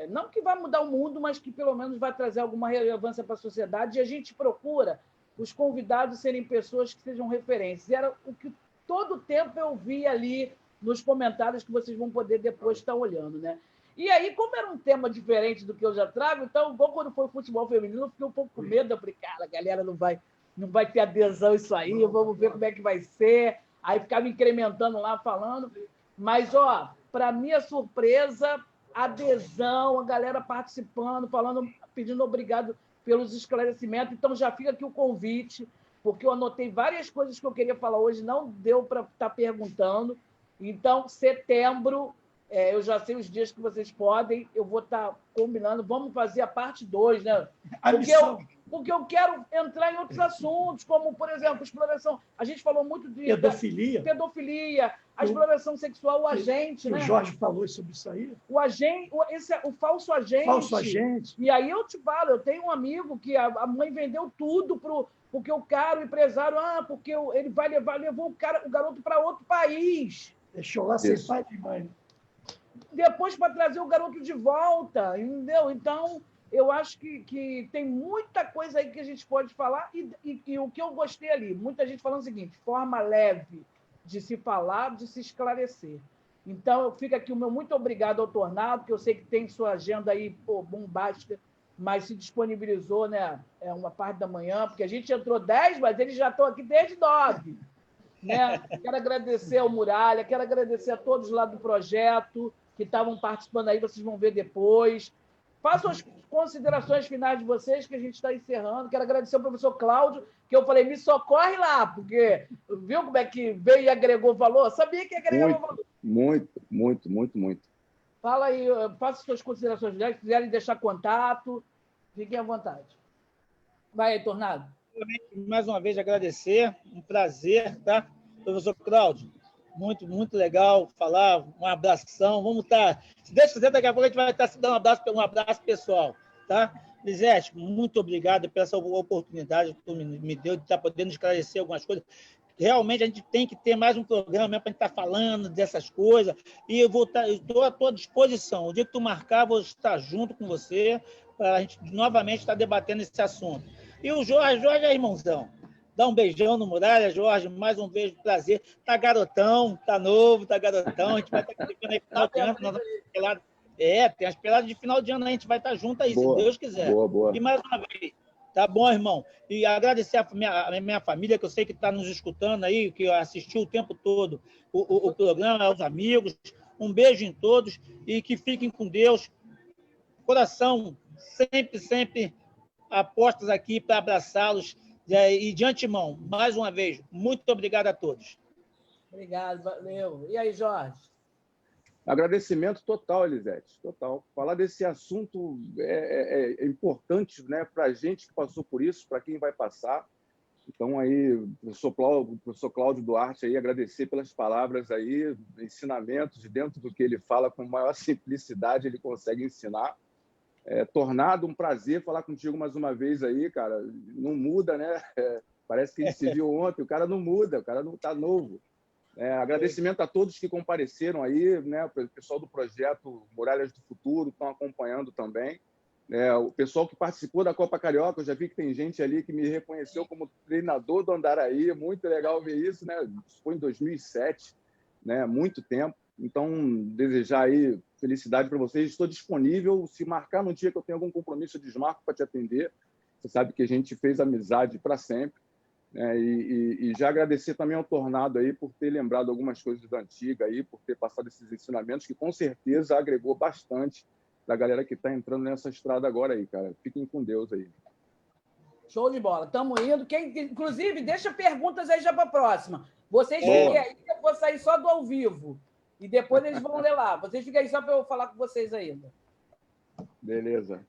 não que vai mudar o mundo, mas que pelo menos vai trazer alguma relevância para a sociedade. E a gente procura os convidados serem pessoas que sejam referências. Era o que todo tempo eu vi ali nos comentários que vocês vão poder depois estar olhando, né? E aí, como era um tema diferente do que eu já trago, então, igual quando foi futebol feminino, eu fiquei um pouco com medo. Eu falei, cara, a galera não vai ter adesão a isso aí, vamos ver como é que vai ser. Aí ficava incrementando lá, falando. Mas, ó, para minha surpresa, adesão, a galera participando, falando, pedindo obrigado pelos esclarecimentos. Então, já fica aqui o convite, porque eu anotei várias coisas que eu queria falar hoje, não deu para estar perguntando. Então, setembro, eu já sei os dias que vocês podem, eu vou estar combinando, vamos fazer a parte 2, né? Porque eu quero entrar em outros assuntos, como, por exemplo, exploração. A gente falou muito de pedofilia, a exploração sexual, o agente, né? O Jorge falou sobre isso aí. O agente, o falso agente. Falso agente. E aí eu te falo, eu tenho um amigo que a mãe vendeu tudo porque o cara, o empresário, porque ele levou o garoto para outro país. Deixou lá sem pai e mãe. Depois para trazer o garoto de volta, entendeu? Então, eu acho que tem muita coisa aí que a gente pode falar, e o que eu gostei ali, muita gente falando o seguinte, forma leve de se falar, de se esclarecer. Então, fica aqui o meu muito obrigado ao Tornado, que eu sei que tem sua agenda aí bombástica, mas se disponibilizou, né? É uma parte da manhã, porque a gente entrou 10, mas eles já estão aqui desde 9. Né? Quero agradecer ao Muralha, quero agradecer a todos lá do projeto que estavam participando aí, vocês vão ver depois. Façam as considerações finais de vocês, que a gente está encerrando. Quero agradecer ao professor Cláudio, que eu falei, me socorre lá, porque viu como é que veio e agregou valor? Sabia que agregou valor. Muito. Fala aí, faça suas considerações finais, se quiserem deixar contato, fiquem à vontade. Vai aí, Tornado. Mais uma vez, agradecer, um prazer, tá? Professor Cláudio, muito legal falar, um abração, vamos estar, se Deus quiser, daqui a pouco a gente vai estar se dando um abraço pessoal, tá? Lisete, muito obrigado por essa oportunidade que tu me deu de estar podendo esclarecer algumas coisas. Realmente, a gente tem que ter mais um programa para a gente estar falando dessas coisas, e eu estou à tua disposição. O dia que tu marcar, vou estar junto com você, para a gente novamente estar debatendo esse assunto. E o Jorge é irmãozão. Dá um beijão no Muralha, Jorge, mais um beijo, prazer. Tá garotão, tá novo, tá garotão. A gente vai estar aqui no final de ano. Tem as peladas de final de ano, a gente vai estar junto aí, boa, se Deus quiser. Boa. E mais uma vez, tá bom, irmão? E agradecer a minha família, que eu sei que está nos escutando aí, que assistiu o tempo todo o programa, aos amigos. Um beijo em todos e que fiquem com Deus. Coração sempre apostas aqui para abraçá-los. E de antemão, mais uma vez, muito obrigado a todos. Obrigado, valeu. E aí, Jorge? Agradecimento total, Elisete, total. Falar desse assunto é importante, né, para a gente que passou por isso, para quem vai passar. Então, aí, o professor Cláudio Duarte, aí, agradecer pelas palavras aí, ensinamentos, dentro do que ele fala, com maior simplicidade, ele consegue ensinar. Tornado, um prazer falar contigo mais uma vez aí, cara. Não muda, né? Parece que a gente se viu ontem, o cara não muda, o cara não está novo. Agradecimento a todos que compareceram aí, né? O pessoal do projeto Muralhas do Futuro estão acompanhando também. O pessoal que participou da Copa Carioca, eu já vi que tem gente ali que me reconheceu como treinador do Andaraí, muito legal ver isso, né? Isso foi em 2007, né? Muito tempo. Então, desejar aí felicidade para vocês. Estou disponível. Se marcar no dia que eu tenho algum compromisso, eu desmarco para te atender. Você sabe que a gente fez amizade para sempre. E já agradecer também ao Tornado aí por ter lembrado algumas coisas da antiga, aí, por ter passado esses ensinamentos, que com certeza agregou bastante da galera que está entrando nessa estrada agora aí, cara. Fiquem com Deus aí. Show de bola. Estamos indo. Inclusive, deixa perguntas aí já para a próxima. Vocês fiquem aí, que eu vou sair só do ao vivo. E depois eles vão ler lá. Vocês fiquem aí só para eu falar com vocês ainda. Beleza.